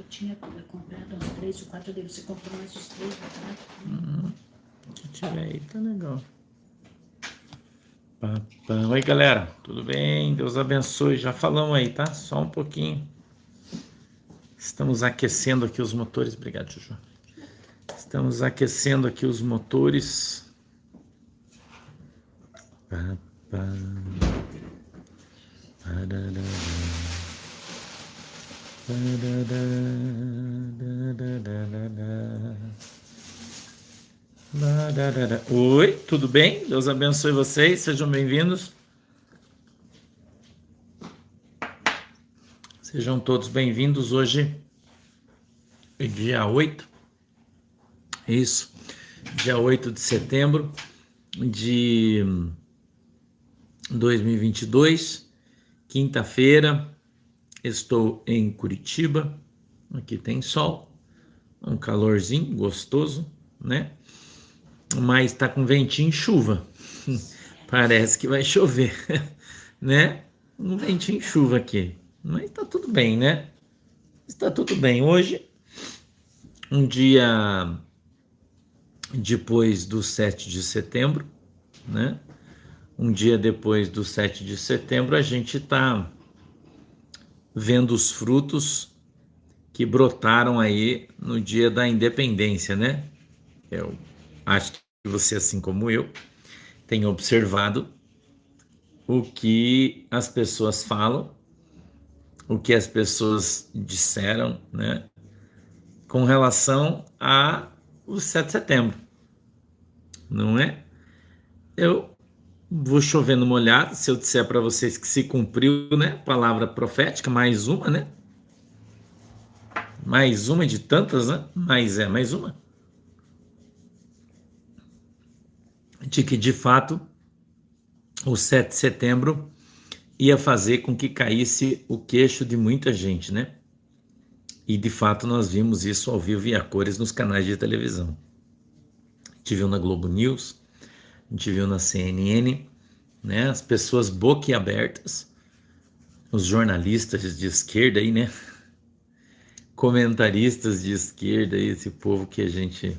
tinha comprado uns 3 ou 4, daí você comprou mais os 3, tá? Que tiver aí, tá legal. Oi, galera, tudo bem? Deus abençoe. Já falamos aí, tá? Só um pouquinho. Estamos aquecendo aqui os motores. Obrigado, Juju. Estamos aquecendo aqui os motores. Oi, tudo bem? Deus abençoe vocês, sejam bem-vindos. Sejam todos bem-vindos. Hoje é dia 8, isso, dia 8 de setembro de 2022, quinta-feira. Estou em Curitiba, aqui tem sol, um calorzinho gostoso, né? Mas tá com ventinho e chuva. Parece que vai chover, né? Um ventinho e chuva aqui. Mas tá tudo bem, né? Está tudo bem. Hoje, um dia depois do 7 de setembro, né? Um dia depois do 7 de setembro, a gente tá vendo os frutos que brotaram aí no dia da independência, né? Eu acho que você, assim como eu, tem observado o que as pessoas falam, o que as pessoas disseram, né, com relação ao 7 de setembro, não é? Eu vou chover no molhado se eu disser para vocês que se cumpriu, né, palavra profética, mais uma, né? Mais uma de tantas, né? Mas é mais uma. De que, de fato, o 7 de setembro ia fazer com que caísse o queixo de muita gente, né? E, de fato, nós vimos isso ao vivo e a cores nos canais de televisão. A gente viu na Globo News, a gente viu na CNN, né? As pessoas boquiabertas, os jornalistas de esquerda aí, né? Comentaristas de esquerda aí, esse povo que a gente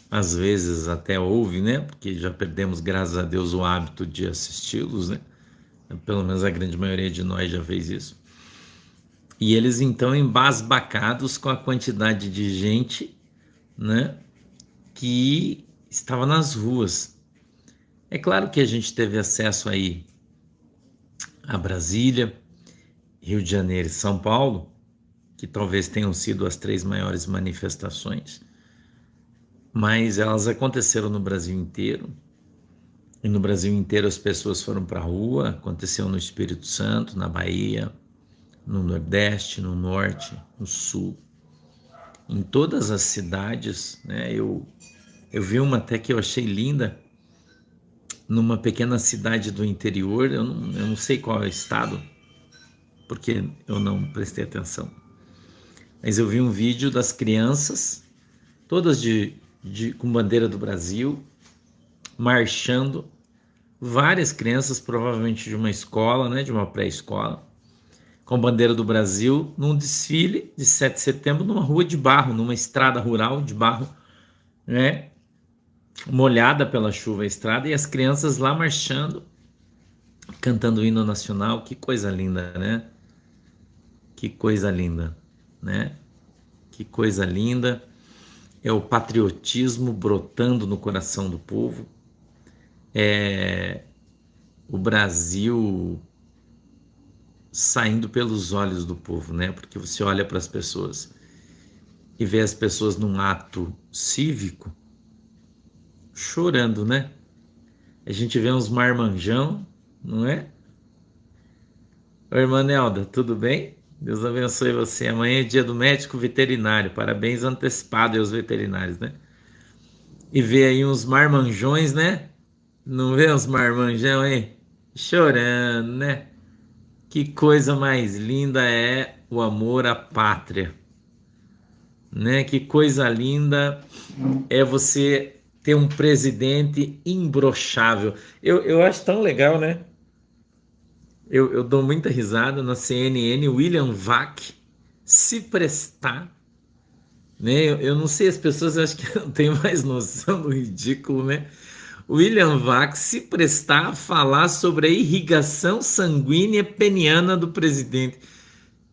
às vezes até ouve, né? Porque já perdemos, graças a Deus, o hábito de assisti-los, né? Pelo menos a grande maioria de nós já fez isso. E eles então embasbacados com a quantidade de gente, né, que estava nas ruas. É claro que a gente teve acesso aí a Brasília, Rio de Janeiro e São Paulo, que talvez tenham sido as 3 maiores manifestações, mas elas aconteceram no Brasil inteiro. E no Brasil inteiro as pessoas foram para a rua. Aconteceu no Espírito Santo, na Bahia, no Nordeste, no Norte, no Sul, em todas as cidades, né? Eu vi uma até que eu achei linda, numa pequena cidade do interior. Eu não sei qual é o estado, porque eu não prestei atenção, mas eu vi um vídeo das crianças, todas com bandeira do Brasil, marchando, várias crianças, provavelmente de uma escola, né, de uma pré-escola, com bandeira do Brasil, num desfile de 7 de setembro, numa rua de barro, numa estrada rural de barro, né, molhada pela chuva a estrada, e as crianças lá marchando, cantando o hino nacional. Que coisa linda, né? Que coisa linda, né? Que coisa linda. É o patriotismo brotando no coração do povo. É o Brasil saindo pelos olhos do povo, né? Porque você olha para as pessoas e vê as pessoas num ato cívico chorando, né? A gente vê uns marmanjão, não é? Oi, irmã Nelda, tudo bem? Deus abençoe você. Amanhã é dia do médico veterinário. Parabéns antecipado aos veterinários, né? E vê aí uns marmanjões, né? Não vê uns marmanjão aí? Chorando, né? Que coisa mais linda é o amor à pátria, né? Que coisa linda é você ter um presidente imbrochável. Eu acho tão legal, né? Eu dou muita risada na CNN, William Vac, se prestar, né? Eu não sei, as pessoas acho que não têm mais noção do ridículo, né? William Vac se prestar a falar sobre a irrigação sanguínea peniana do presidente.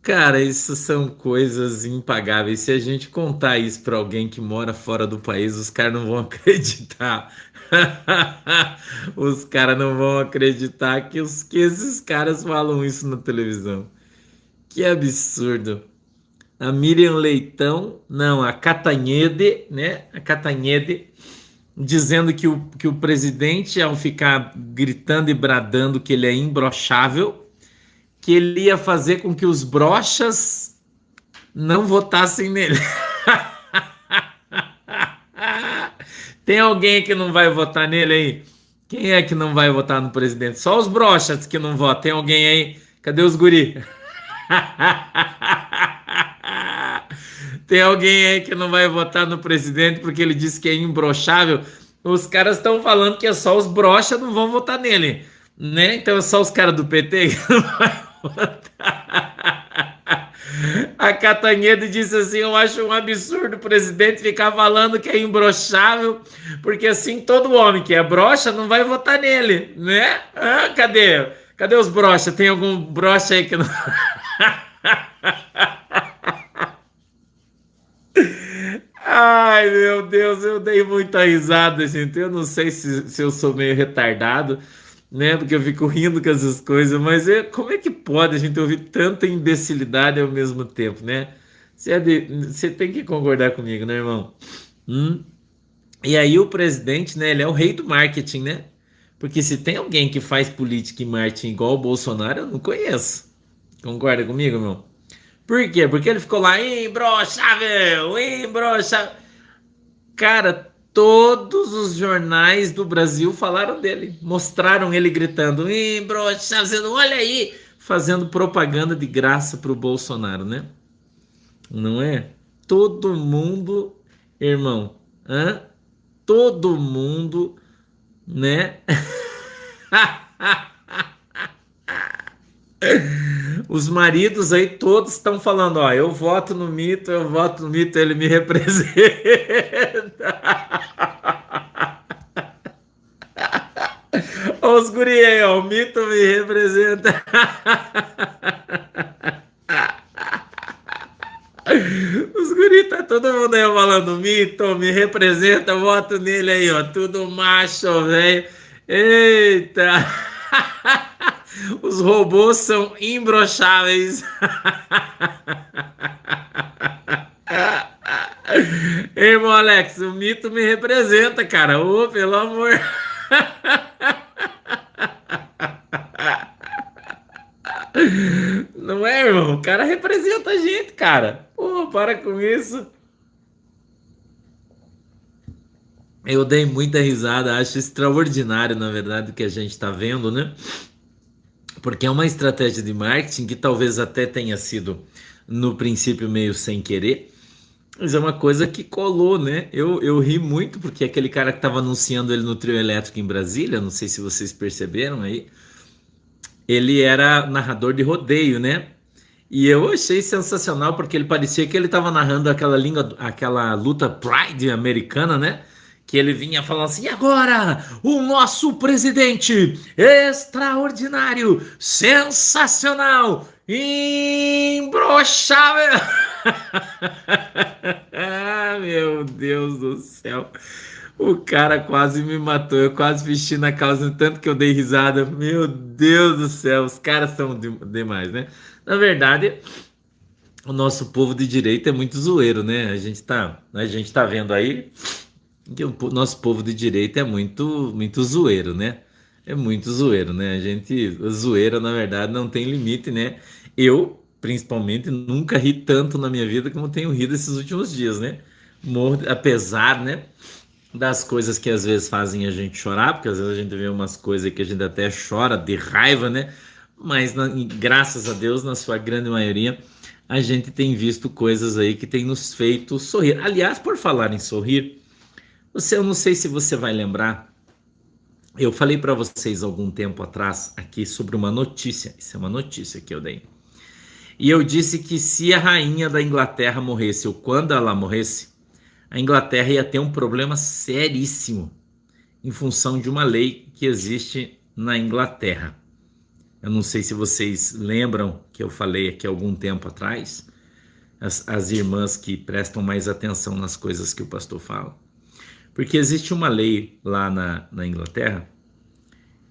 Cara, isso são coisas impagáveis. Se a gente contar isso para alguém que mora fora do país, os caras não vão acreditar. Os caras não vão acreditar que esses caras falam isso na televisão. Que absurdo. A Miriam Leitão, não, a Catanhede, né? A Catanhede dizendo que o presidente, ao ficar gritando e bradando que ele é imbrochável, que ele ia fazer com que os brochas não votassem nele. Tem alguém que não vai votar nele aí? Quem é que não vai votar no presidente? Só os brochas que não votam. Tem alguém aí? Cadê os guri? Tem alguém aí que não vai votar no presidente porque ele disse que é imbrochável? Os caras estão falando que é só os brochas não vão votar nele, né? Então é só os caras do PT que não vai votar. A Catanheda disse assim: eu acho um absurdo o presidente ficar falando que é imbrochável, porque assim todo homem que é brocha não vai votar nele, né? Ah, cadê os brochas? Tem algum brocha aí que não... Ai, meu Deus, eu dei muita risada, gente. Eu não sei se eu sou meio retardado, né? Porque eu fico rindo com essas coisas, mas como é que pode a gente ouvir tanta imbecilidade ao mesmo tempo, né? Você tem que concordar comigo, né, irmão? E aí o presidente, né? Ele é o rei do marketing, né? Porque se tem alguém que faz política e marketing igual o Bolsonaro, eu não conheço. Concorda comigo, meu? Por quê? Porque ele ficou lá, imbrochável, imbrochável. Cara, todos os jornais do Brasil falaram dele. Mostraram ele gritando, imbrochável, olha aí. Fazendo propaganda de graça pro Bolsonaro, né? Não é? Todo mundo, irmão, todo mundo, né? Os maridos aí todos estão falando, ó, eu voto no Mito, ele me representa. Ó, os guri aí, ó, o Mito me representa. Os guri, tá todo mundo aí falando, Mito me representa, voto nele aí, ó, tudo macho, velho. Eita. Os robôs são imbrocháveis. Irmão Alex, o Mito me representa, cara. Ô, pelo amor. Não é, irmão? O cara representa a gente, cara. Pô, para com isso. Eu dei muita risada, acho extraordinário, na verdade, o que a gente tá vendo, né? Porque é uma estratégia de marketing que talvez até tenha sido no princípio meio sem querer, mas é uma coisa que colou, né? Eu ri muito porque aquele cara que estava anunciando ele no trio elétrico em Brasília, não sei se vocês perceberam aí, ele era narrador de rodeio, né? E eu achei sensacional porque ele parecia que ele estava narrando aquela luta Pride americana, né? Que ele vinha falando assim, e agora, o nosso presidente extraordinário, sensacional, imbrochável. Ah, meu Deus do céu. O cara quase me matou, eu quase vesti na causa, tanto que eu dei risada. Meu Deus do céu, os caras são demais, né? Na verdade, o nosso povo de direita é muito zoeiro, né? A gente tá vendo aí que o nosso povo de direita é muito zoeiro, né? É muito zoeiro, né? A zoeira, na verdade, não tem limite, né? Eu, principalmente, nunca ri tanto na minha vida como tenho rido esses últimos dias, né? Apesar, né, das coisas que às vezes fazem a gente chorar, porque às vezes a gente vê umas coisas que a gente até chora de raiva, né? Mas, graças a Deus, na sua grande maioria, a gente tem visto coisas aí que tem nos feito sorrir. Aliás, por falar em sorrir, eu não sei se você vai lembrar, eu falei para vocês algum tempo atrás aqui sobre uma notícia, isso é uma notícia que eu dei. E eu disse que se a rainha da Inglaterra morresse, ou quando ela morresse, a Inglaterra ia ter um problema seríssimo em função de uma lei que existe na Inglaterra. Eu não sei se vocês lembram que eu falei aqui há algum tempo atrás, as irmãs que prestam mais atenção nas coisas que o pastor fala. Porque existe uma lei lá na Inglaterra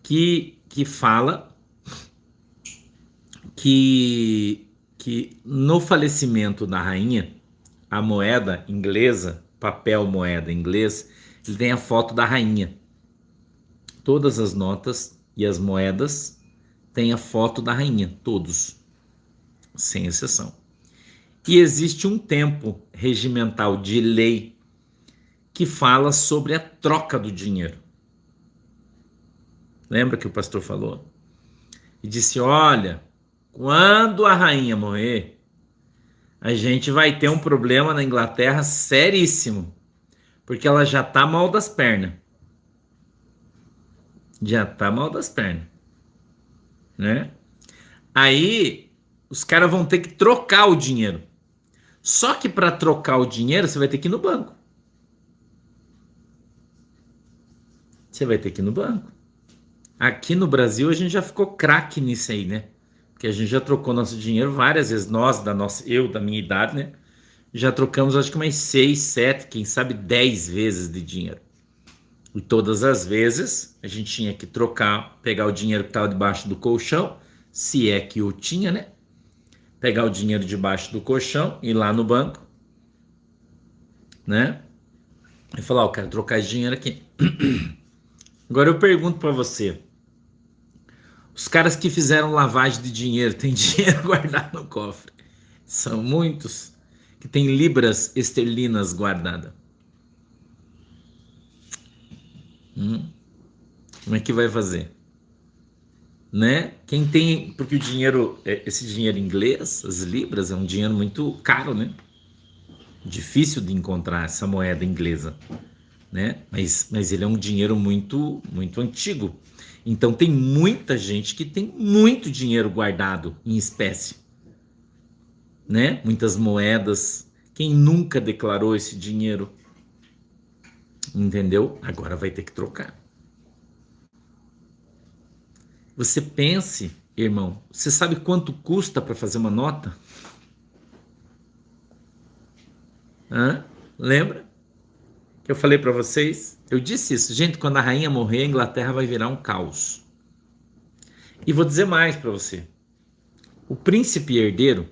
que fala que no falecimento da rainha, a moeda inglesa, papel moeda inglês, ele tem a foto da rainha. Todas as notas e as moedas têm a foto da rainha, todos, sem exceção. E existe um tempo regimental de lei que fala sobre a troca do dinheiro. Lembra que o pastor falou? E disse, olha, quando a rainha morrer, a gente vai ter um problema na Inglaterra seríssimo, porque ela já tá mal das pernas. Já tá mal das pernas, né? Aí, os caras vão ter que trocar o dinheiro. Só que para trocar o dinheiro, você vai ter que ir no banco. Você vai ter que ir no banco. Aqui no Brasil, a gente já ficou craque nisso aí, né? Porque a gente já trocou nosso dinheiro várias vezes. Nós, eu, da minha idade, né? Já trocamos, acho que umas 6, 7, quem sabe 10 vezes de dinheiro. E todas as vezes, a gente tinha que trocar, pegar o dinheiro que estava debaixo do colchão, se é que o tinha, né? Pegar o dinheiro debaixo do colchão, ir lá no banco, né? E falar, eu quero trocar esse dinheiro aqui. Agora eu pergunto para você, os caras que fizeram lavagem de dinheiro, tem dinheiro guardado no cofre? São muitos que tem libras esterlinas guardadas. Como é que vai fazer? Né? Quem tem, porque o dinheiro, esse dinheiro inglês, as libras, é um dinheiro muito caro, né? Difícil de encontrar essa moeda inglesa, né? Mas ele é um dinheiro muito, muito antigo. Então tem muita gente que tem muito dinheiro guardado em espécie, né? Muitas moedas. Quem nunca declarou esse dinheiro? Entendeu? Agora vai ter que trocar. Você pense, irmão, você sabe quanto custa para fazer uma nota? Lembra? Que eu falei para vocês? Eu disse isso, gente, quando a rainha morrer, a Inglaterra vai virar um caos. E vou dizer mais para você. O príncipe herdeiro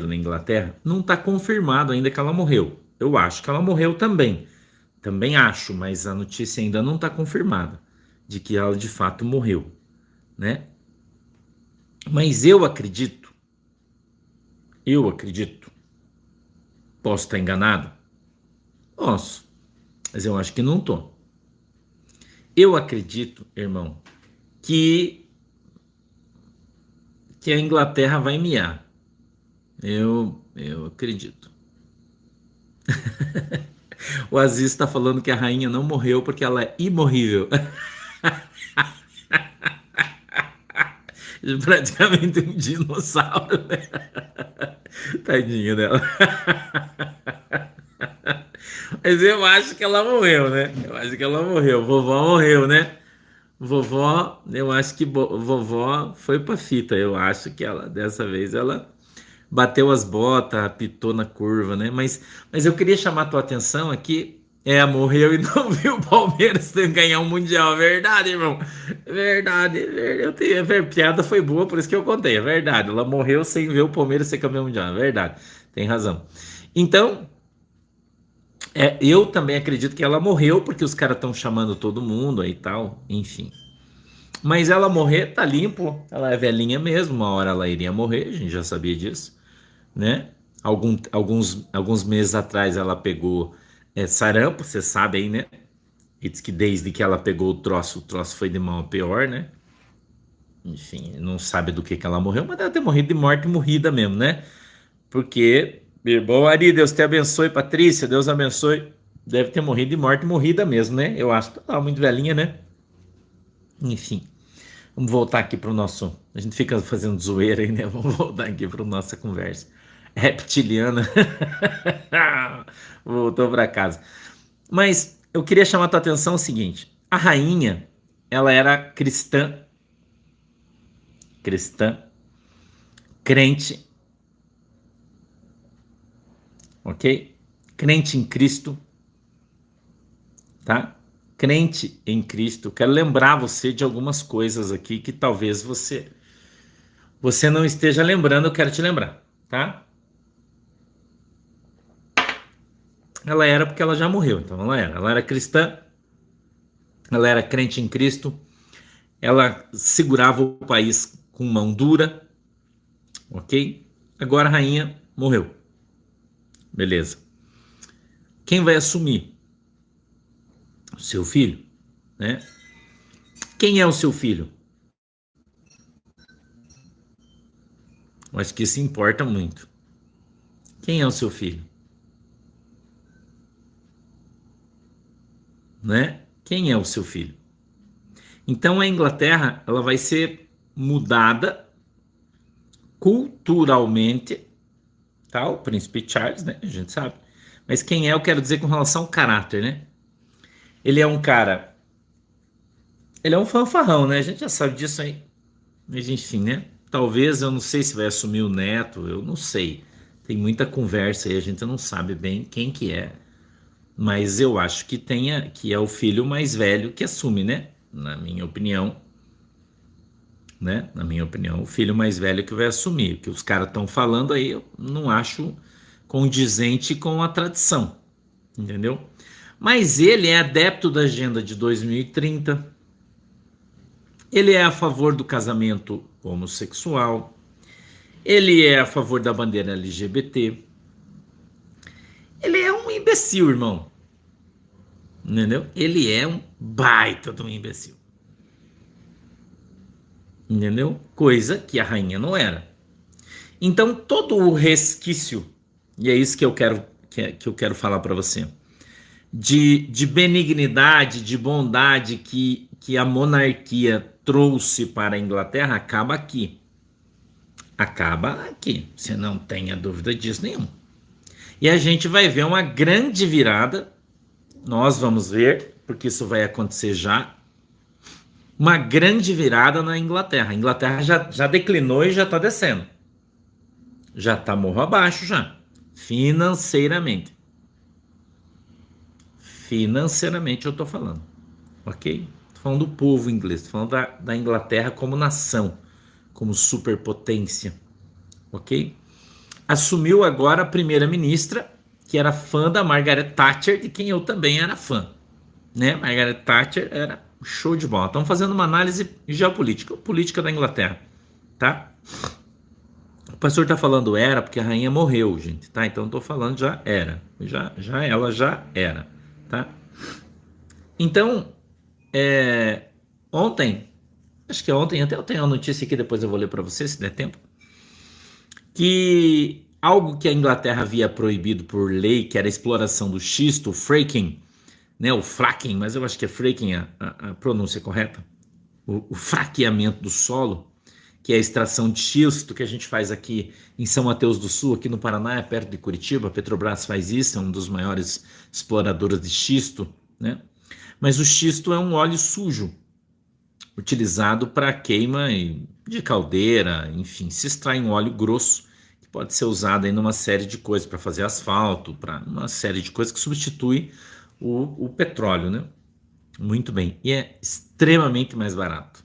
na Inglaterra não está confirmado ainda que ela morreu. Eu acho que ela morreu também. Também acho, mas a notícia ainda não está confirmada de que ela de fato morreu, né? Mas eu acredito, posso estar enganado? Posso, mas eu acho que não estou. Eu acredito, irmão, que a Inglaterra vai miar. Eu acredito. O Aziz está falando que a rainha não morreu porque ela é imorrível. Praticamente um dinossauro, né? Tadinha dela. Mas eu acho que ela morreu, né? Eu acho que ela morreu. Vovó morreu, né? Vovó, eu acho que vovó foi pra fita. Eu acho que ela, dessa vez, ela bateu as botas, apitou na curva, né? Mas eu queria chamar a tua atenção aqui. Morreu e não viu o Palmeiras ganhar um Mundial. Verdade, irmão. Verdade. A piada foi boa, por isso que eu contei. É verdade. Ela morreu sem ver o Palmeiras ser campeão mundial. É verdade. Tem razão. Então, eu também acredito que ela morreu porque os caras estão chamando todo mundo aí e tal. Enfim. Mas ela morrer, tá limpo. Ela é velhinha mesmo. Uma hora ela iria morrer. A gente já sabia disso, né? Alguns meses atrás ela pegou sarampo, você sabe aí, né? E diz que desde que ela pegou o troço foi de mal a pior, né? Enfim, não sabe do que ela morreu, mas deve ter morrido de morte morrida mesmo, né? Porque, irmão Ari, Deus te abençoe, Patrícia, Deus abençoe. Deve ter morrido de morte morrida mesmo, né? Eu acho que tá muito velhinha, né? Enfim. Vamos voltar aqui para o nosso... A gente fica fazendo zoeira aí, né? Vamos voltar aqui para a nossa conversa. Reptiliana. Voltou para casa. Mas eu queria chamar a tua atenção o seguinte. A rainha, ela era cristã, crente, ok? Crente em Cristo, tá? Crente em Cristo. Quero lembrar você de algumas coisas aqui que talvez você não esteja lembrando, eu quero te lembrar, tá? Ela era porque ela já morreu, então ela era cristã, ela era crente em Cristo, ela segurava o país com mão dura, ok? Agora a rainha morreu, beleza. Quem vai assumir? O seu filho, né? Quem é o seu filho? Eu acho que isso importa muito. Quem é o seu filho? Né? Quem é o seu filho? Então a Inglaterra, ela vai ser mudada culturalmente, tá? O príncipe Charles, né? A gente sabe. Mas quem é, eu quero dizer com relação ao caráter, né? Ele é um cara... Ele é um fanfarrão, né? A gente já sabe disso aí. Mas enfim, né? Talvez, eu não sei se vai assumir o neto, eu não sei. Tem muita conversa aí, a gente não sabe bem quem que é. Mas eu acho que é o filho mais velho que assume, né? Na minha opinião, né? Na minha opinião, o filho mais velho que vai assumir. O que os caras estão falando aí, eu não acho condizente com a tradição, entendeu? Mas ele é adepto da Agenda de 2030, ele é a favor do casamento homossexual, ele é a favor da bandeira LGBT, ele é um imbecil, irmão, entendeu? Ele é um baita de um imbecil, entendeu? Coisa que a rainha não era. Então todo o resquício, e é isso que eu quero falar para você, de benignidade, de bondade que a monarquia trouxe para a Inglaterra, acaba aqui. Acaba aqui, você não tenha dúvida disso nenhuma. E a gente vai ver uma grande virada, nós vamos ver, porque isso vai acontecer já, uma grande virada na Inglaterra. A Inglaterra já declinou e já está descendo. Já está morro abaixo já, financeiramente. Financeiramente eu estou falando, ok? Estou falando do povo inglês, estou falando da Inglaterra como nação, como superpotência, ok? Assumiu agora a primeira-ministra, que era fã da Margaret Thatcher, de quem eu também era fã, né? Margaret Thatcher era show de bola. Estamos fazendo uma análise geopolítica, política da Inglaterra, tá? O pastor está falando era porque a rainha morreu, gente, tá? Então estou falando já era, ela já era, tá? Então, ontem, acho que ontem, até eu tenho uma notícia aqui, depois eu vou ler para você, se der tempo, que algo que a Inglaterra havia proibido por lei, que era a exploração do xisto, o fracking, né, o fracking, mas eu acho que é fracking a pronúncia correta, o fraqueamento do solo, que é a extração de xisto que a gente faz aqui em São Mateus do Sul, aqui no Paraná, perto de Curitiba. A Petrobras faz isso, é um dos maiores exploradores de xisto, né? Mas o xisto é um óleo sujo, utilizado para queima de caldeira, enfim, se extrai um óleo grosso, que pode ser usado aí numa série de coisas, para fazer asfalto, para uma série de coisas que substitui o petróleo, né? Muito bem, e é extremamente mais barato.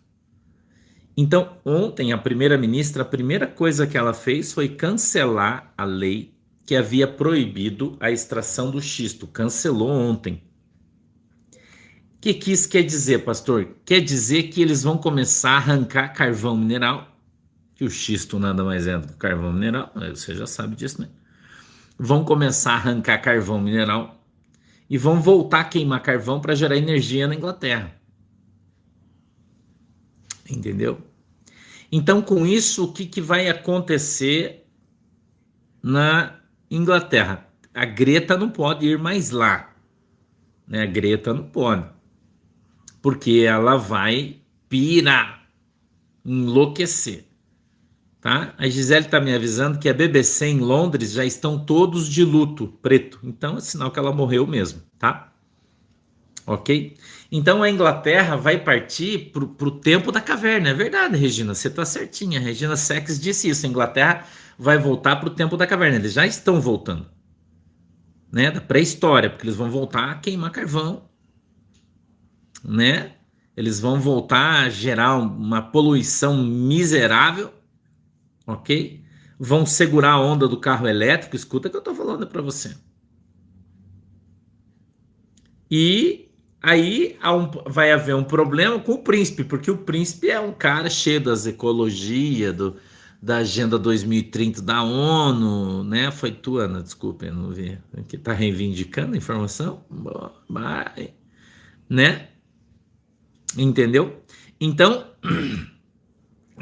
Então, ontem, a primeira-ministra, a primeira coisa que ela fez foi cancelar a lei que havia proibido a extração do xisto. Cancelou ontem. O que isso quer dizer, pastor? Quer dizer que eles vão começar a arrancar carvão mineral, que o xisto nada mais é do que carvão mineral, você já sabe disso, né? Vão começar a arrancar carvão mineral e vão voltar a queimar carvão para gerar energia na Inglaterra. Entendeu? Então, com isso, o que vai acontecer na Inglaterra? A Greta não pode ir mais lá, né? A Greta não pode, porque ela vai pirar, enlouquecer. Tá? A Gisele está me avisando que a BBC em Londres já estão todos de luto preto. Então é sinal que ela morreu mesmo, tá? Ok? Então a Inglaterra vai partir para o tempo da caverna. É verdade, Regina, você está certinha. A Regina Sacks disse isso. A Inglaterra vai voltar para o tempo da caverna. Eles já estão voltando, né? Da pré-história, porque eles vão voltar a queimar carvão, né? Eles vão voltar a gerar uma poluição miserável, ok? Vão segurar a onda do carro elétrico. Escuta o que eu estou falando para você. E aí vai haver um problema com o príncipe, porque o príncipe é um cara cheio das ecologia, da Agenda 2030 da ONU, né? Foi tu, Ana, desculpa, eu não vi. Que tá reivindicando a informação? Vai, né? Entendeu? Então,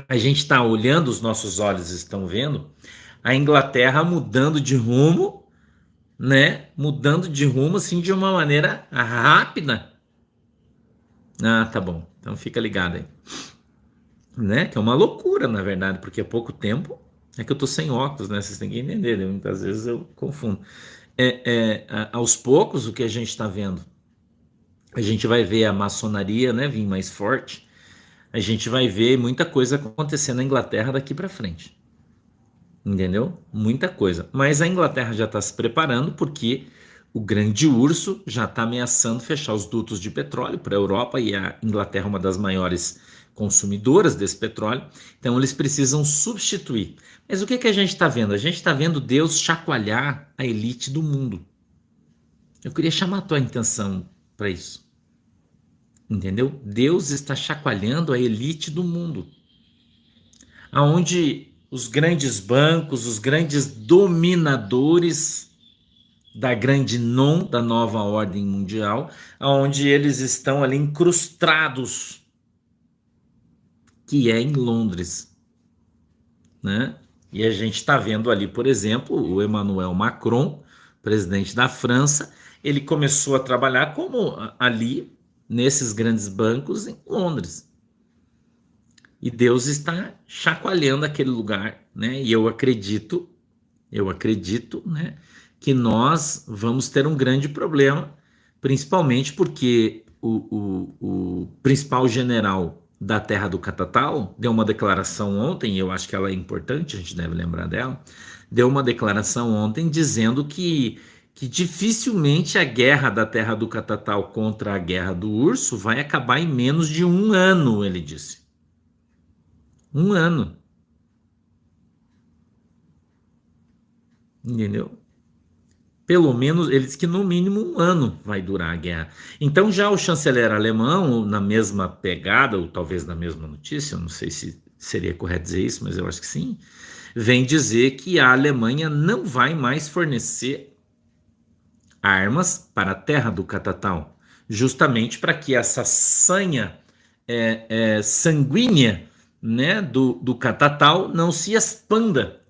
a gente está olhando, os nossos olhos estão vendo a Inglaterra mudando de rumo, né? Mudando de rumo assim de uma maneira rápida. Ah, tá bom. Então fica ligado aí, né? Que é uma loucura, na verdade, porque há pouco tempo é que eu tô sem óculos, né? Vocês têm que entender, né? Muitas vezes eu confundo. Aos poucos o que a gente está vendo, a gente vai ver a maçonaria, né? Vir mais forte. A gente vai ver muita coisa acontecendo na Inglaterra daqui para frente. Entendeu? Muita coisa. Mas a Inglaterra já está se preparando porque o grande urso já está ameaçando fechar os dutos de petróleo para a Europa e a Inglaterra é uma das maiores consumidoras desse petróleo. Então eles precisam substituir. Mas o que a gente está vendo? A gente está vendo Deus chacoalhar a elite do mundo. Eu queria chamar a tua atenção para isso. Entendeu? Deus está chacoalhando a elite do mundo. Aonde os grandes bancos, os grandes dominadores da grande da nova ordem mundial, onde eles estão ali incrustados, que é em Londres, né? E a gente está vendo ali, por exemplo, o Emmanuel Macron, presidente da França, ele começou a trabalhar como ali, nesses grandes bancos em Londres. E Deus está chacoalhando aquele lugar, né? E eu acredito, né, que nós vamos ter um grande problema, principalmente porque o principal general da Terra do Catatal deu uma declaração ontem, e eu acho que ela é importante, a gente deve lembrar dela, deu uma declaração ontem dizendo que dificilmente a guerra da Terra do Catatal contra a guerra do urso vai acabar em menos de 1 ano, ele disse. 1 ano. Entendeu? Pelo menos, ele disse que no mínimo 1 ano vai durar a guerra. Então já o chanceler alemão, na mesma pegada, ou talvez na mesma notícia, eu não sei se seria correto dizer isso, mas eu acho que sim, vem dizer que a Alemanha não vai mais fornecer armas para a Terra do Catatal, justamente para que essa sanha sanguínea, né, do Catatal não se expanda.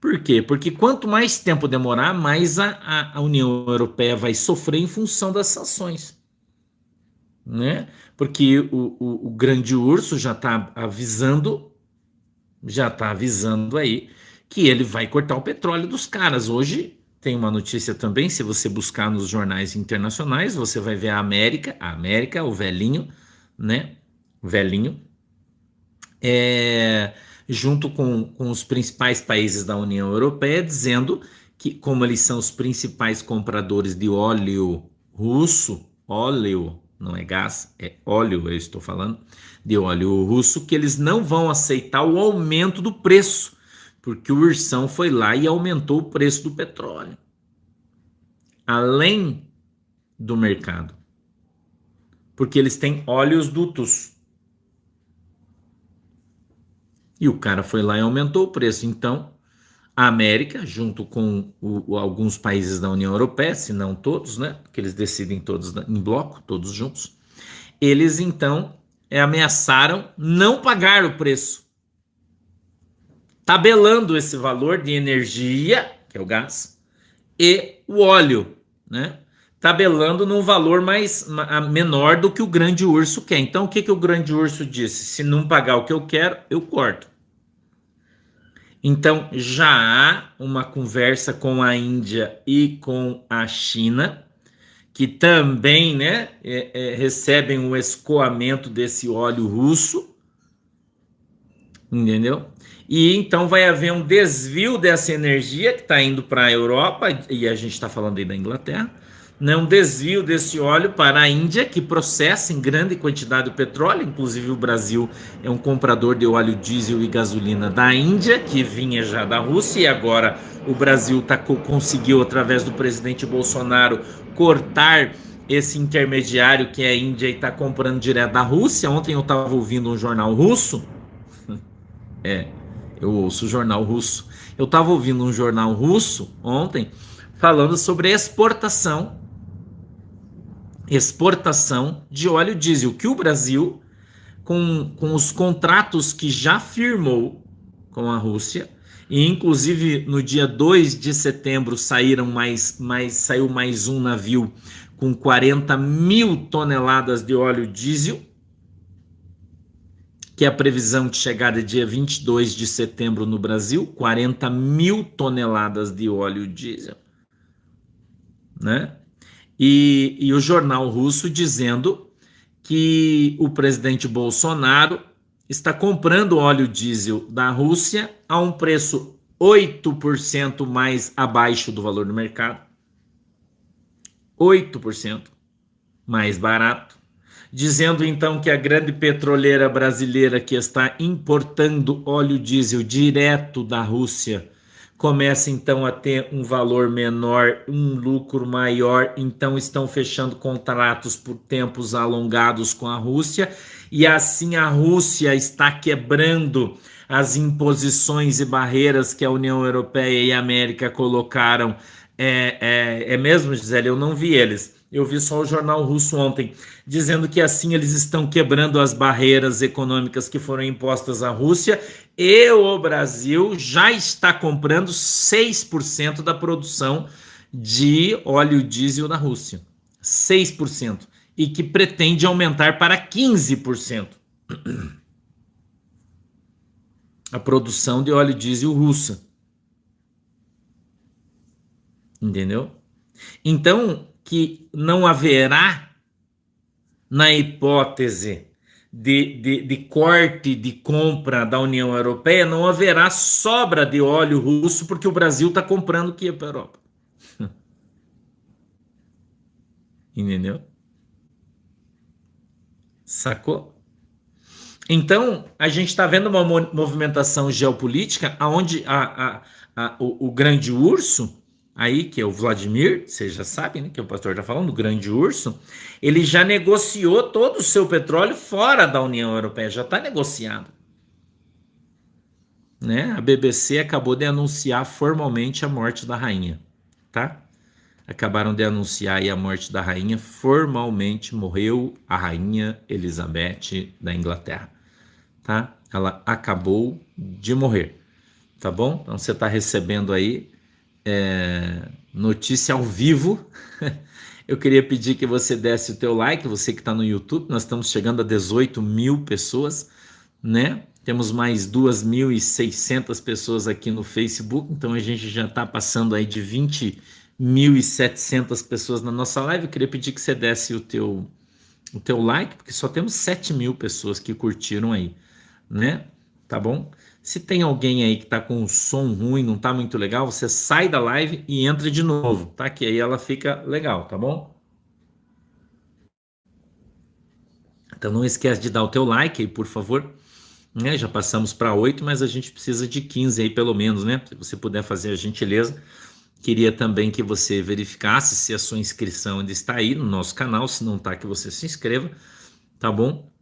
Por quê? Porque quanto mais tempo demorar, mais a União Europeia vai sofrer em função das sanções, né? Porque o grande urso já está avisando aí que ele vai cortar o petróleo dos caras. Hoje tem uma notícia também, se você buscar nos jornais internacionais, você vai ver a América, o velhinho, né? O velhinho, junto com os principais países da União Europeia, dizendo que, como eles são os principais compradores de óleo russo, óleo, não é gás, é óleo, eu estou falando, de óleo russo, que eles não vão aceitar o aumento do preço, porque o ursão foi lá e aumentou o preço do petróleo, além do mercado, porque eles têm oleodutos. E o cara foi lá e aumentou o preço. Então, a América, junto com alguns países da União Europeia, se não todos, né? Porque eles decidem todos em bloco, todos juntos. Eles, então, ameaçaram não pagar o preço, tabelando esse valor de energia, que é o gás, e o óleo, né? tabelando num valor menor do que o grande urso quer. Então, o que o grande urso disse? Se não pagar o que eu quero, eu corto. Então, já há uma conversa com a Índia e com a China, que também, né, recebem o escoamento desse óleo russo, entendeu? E então vai haver um desvio dessa energia que está indo para a Europa, e a gente está falando aí da Inglaterra, né, um desvio desse óleo para a Índia, que processa em grande quantidade o petróleo. Inclusive o Brasil é um comprador de óleo diesel e gasolina da Índia, que vinha já da Rússia, e agora o Brasil conseguiu, através do presidente Bolsonaro, cortar esse intermediário que é a Índia, e está comprando direto da Rússia. Ontem eu estava ouvindo um jornal russo, eu ouço o jornal russo, eu estava ouvindo um jornal russo ontem, falando sobre exportação de óleo diesel, que o Brasil, com os contratos que já firmou com a Rússia, e inclusive no dia 2 de setembro saiu mais um navio com 40 mil toneladas de óleo diesel, que é a previsão de chegada dia 22 de setembro no Brasil, 40 mil toneladas de óleo diesel, né? E o jornal russo dizendo que o presidente Bolsonaro está comprando óleo diesel da Rússia a um preço 8% mais abaixo do valor do mercado. 8% mais barato. Dizendo então que a grande petroleira brasileira, que está importando óleo diesel direto da Rússia, começa então a ter um valor menor, um lucro maior. Então estão fechando contratos por tempos alongados com a Rússia, e assim a Rússia está quebrando as imposições e barreiras que a União Europeia e a América colocaram. É mesmo, Gisele? Eu não vi eles. Eu vi só o jornal russo ontem, dizendo que assim eles estão quebrando as barreiras econômicas que foram impostas à Rússia, e o Brasil já está comprando 6% da produção de óleo diesel na Rússia. 6%. E que pretende aumentar para 15% a produção de óleo diesel russa. Entendeu? Então, que não haverá, na hipótese de corte de compra da União Europeia, não haverá sobra de óleo russo, porque o Brasil está comprando o que para a Europa. Entendeu? Sacou? Então, a gente está vendo uma movimentação geopolítica onde o grande urso, aí, que é o Vladimir, vocês já sabem, né, que o pastor está falando, o grande urso, ele já negociou todo o seu petróleo fora da União Europeia, já está negociado. Né? A BBC acabou de anunciar formalmente a morte da rainha, tá? Acabaram de anunciar aí a morte da rainha, formalmente morreu a rainha Elizabeth da Inglaterra, tá? Ela acabou de morrer, tá bom? Então você está recebendo aí notícia ao vivo. Eu queria pedir que você desse o teu like, você que está no YouTube. Nós estamos chegando a 18 mil pessoas, né? Temos mais 2.600 pessoas aqui no Facebook, então a gente já está passando aí de 20.700 pessoas na nossa live. Eu queria pedir que você desse o teu like, porque só temos 7 mil pessoas que curtiram aí, né? Tá bom? Se tem alguém aí que tá com um som ruim, não tá muito legal, você sai da live e entra de novo, tá? Que aí ela fica legal, tá bom? Então não esquece de dar o teu like aí, por favor. Né? Já passamos para 8, mas a gente precisa de 15 aí pelo menos, né? Se você puder fazer a gentileza. Queria também que você verificasse se a sua inscrição ainda está aí no nosso canal. Se não tá, que você se inscreva, tá bom?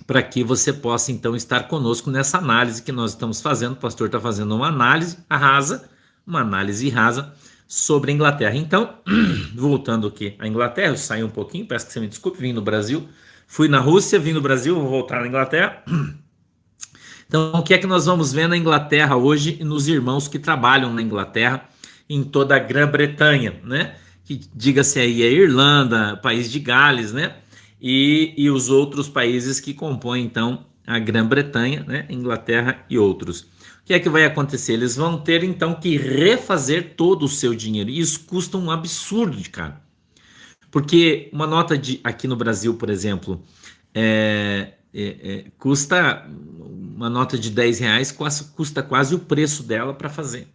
Para que você possa, então, estar conosco nessa análise que nós estamos fazendo. O pastor está fazendo uma análise rasa sobre a Inglaterra. Então, voltando aqui à Inglaterra, eu saí um pouquinho, peço que você me desculpe, vim no Brasil, fui na Rússia, vim no Brasil, vou voltar na Inglaterra. Então, o que é que nós vamos ver na Inglaterra hoje e nos irmãos que trabalham na Inglaterra, em toda a Grã-Bretanha, né? que diga-se aí a Irlanda, país de Gales, né? E os outros países que compõem, então, a Grã-Bretanha, né? Inglaterra e outros. O que é que vai acontecer? Eles vão ter, então, que refazer todo o seu dinheiro. E isso custa um absurdo de caro. Porque uma nota aqui no Brasil, por exemplo, custa uma nota de R$ 10, custa quase o preço dela para fazer.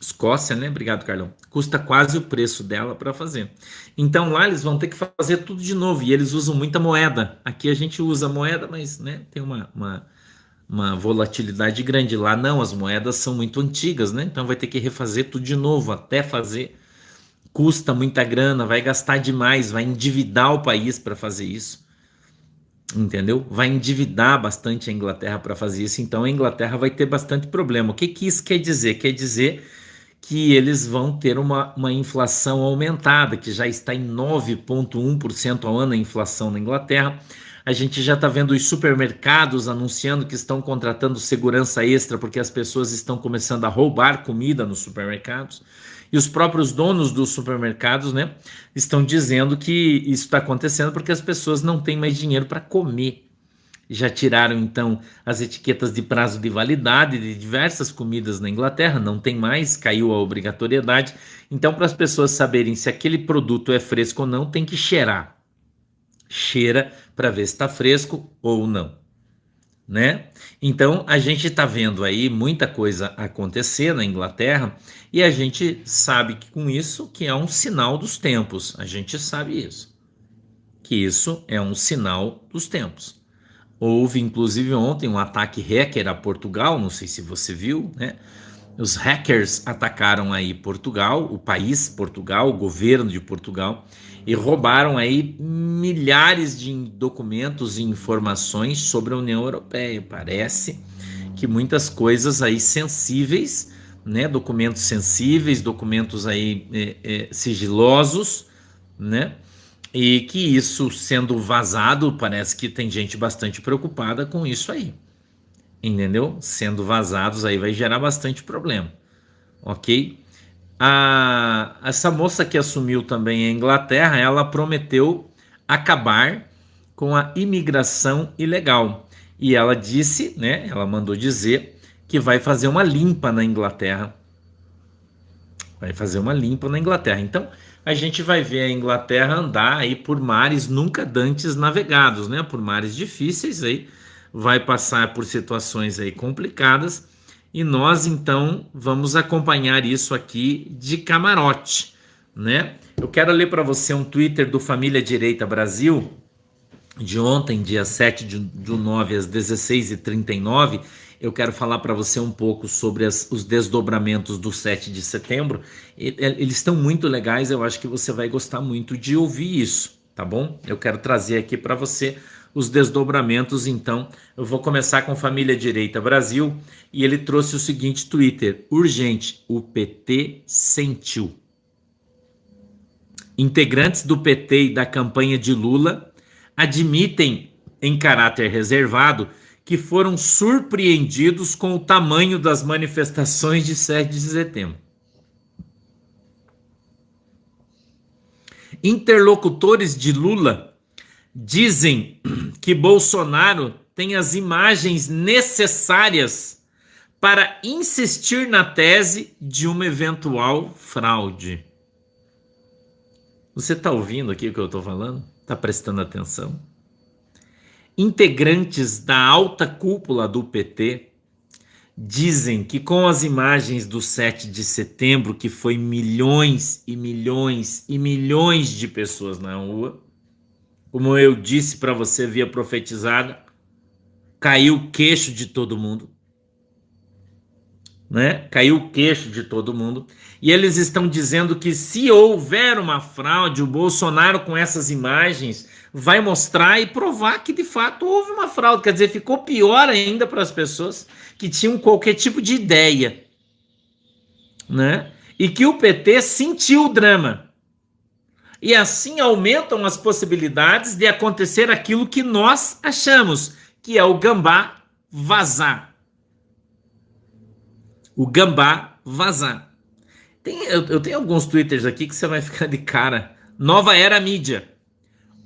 Escócia, né? Obrigado, Carlão. Custa quase o preço dela para fazer. Então lá eles vão ter que fazer tudo de novo. E eles usam muita moeda. Aqui a gente usa moeda, mas né, tem uma volatilidade grande. Lá não, as moedas são muito antigas, né? Então vai ter que refazer tudo de novo até fazer. Custa muita grana, vai gastar demais, vai endividar o país para fazer isso. Entendeu? Vai endividar bastante a Inglaterra para fazer isso. Então a Inglaterra vai ter bastante problema. O que isso quer dizer? Quer dizer que eles vão ter uma inflação aumentada, que já está em 9,1% ao ano a inflação na Inglaterra. A gente já está vendo os supermercados anunciando que estão contratando segurança extra porque as pessoas estão começando a roubar comida nos supermercados. E os próprios donos dos supermercados, né, estão dizendo que isso está acontecendo porque as pessoas não têm mais dinheiro para comer. Já tiraram, então, as etiquetas de prazo de validade de diversas comidas na Inglaterra, não tem mais, caiu a obrigatoriedade. Então, para as pessoas saberem se aquele produto é fresco ou não, tem que cheirar. Cheira para ver se está fresco ou não, né? Então, a gente está vendo aí muita coisa acontecer na Inglaterra e a gente sabe que com isso que é um sinal dos tempos. A gente sabe isso, que isso é um sinal dos tempos. Houve, inclusive, ontem um ataque hacker a Portugal, não sei se você viu, né? Os hackers atacaram aí Portugal, o país Portugal, o governo de Portugal, e roubaram aí milhares de documentos e informações sobre a União Europeia. Parece que muitas coisas aí sensíveis, né? Documentos sensíveis, documentos aí sigilosos, né? E que isso sendo vazado, parece que tem gente bastante preocupada com isso aí, entendeu? Sendo vazados aí vai gerar bastante problema, ok? Essa moça que assumiu também a Inglaterra, ela prometeu acabar com a imigração ilegal. E ela disse, né? Ela mandou dizer que vai fazer uma limpa na Inglaterra. Vai fazer uma limpa na Inglaterra. Então, a gente vai ver a Inglaterra andar aí por mares nunca dantes navegados, né? Por mares difíceis aí, vai passar por situações aí complicadas e nós então vamos acompanhar isso aqui de camarote, né? Eu quero ler para você um Twitter do Família Direita Brasil de ontem, dia 7/9 às 16h39. Eu quero falar para você um pouco sobre os desdobramentos do 7 de setembro. Eles estão muito legais, eu acho que você vai gostar muito de ouvir isso, tá bom? Eu quero trazer aqui para você os desdobramentos, então eu vou começar com Família Direita Brasil, e ele trouxe o seguinte Twitter: urgente, o PT sentiu. Integrantes do PT e da campanha de Lula admitem, em caráter reservado, que foram surpreendidos com o tamanho das manifestações de 7 de setembro. Interlocutores de Lula dizem que Bolsonaro tem as imagens necessárias para insistir na tese de uma eventual fraude. Você está ouvindo aqui o que eu estou falando? Está prestando atenção? Integrantes da alta cúpula do PT dizem que com as imagens do 7 de setembro, que foi milhões e milhões e milhões de pessoas na rua, como eu disse para você via profetizada, caiu o queixo de todo mundo, né? Caiu o queixo de todo mundo. E eles estão dizendo que se houver uma fraude, o Bolsonaro com essas imagens vai mostrar e provar que de fato houve uma fraude. Quer dizer, ficou pior ainda para as pessoas que tinham qualquer tipo de ideia, né? E que o PT sentiu o drama. E assim aumentam as possibilidades de acontecer aquilo que nós achamos, que é o gambá vazar. O gambá vazar. Eu tenho alguns twitters aqui que você vai ficar de cara. Nova Era Mídia.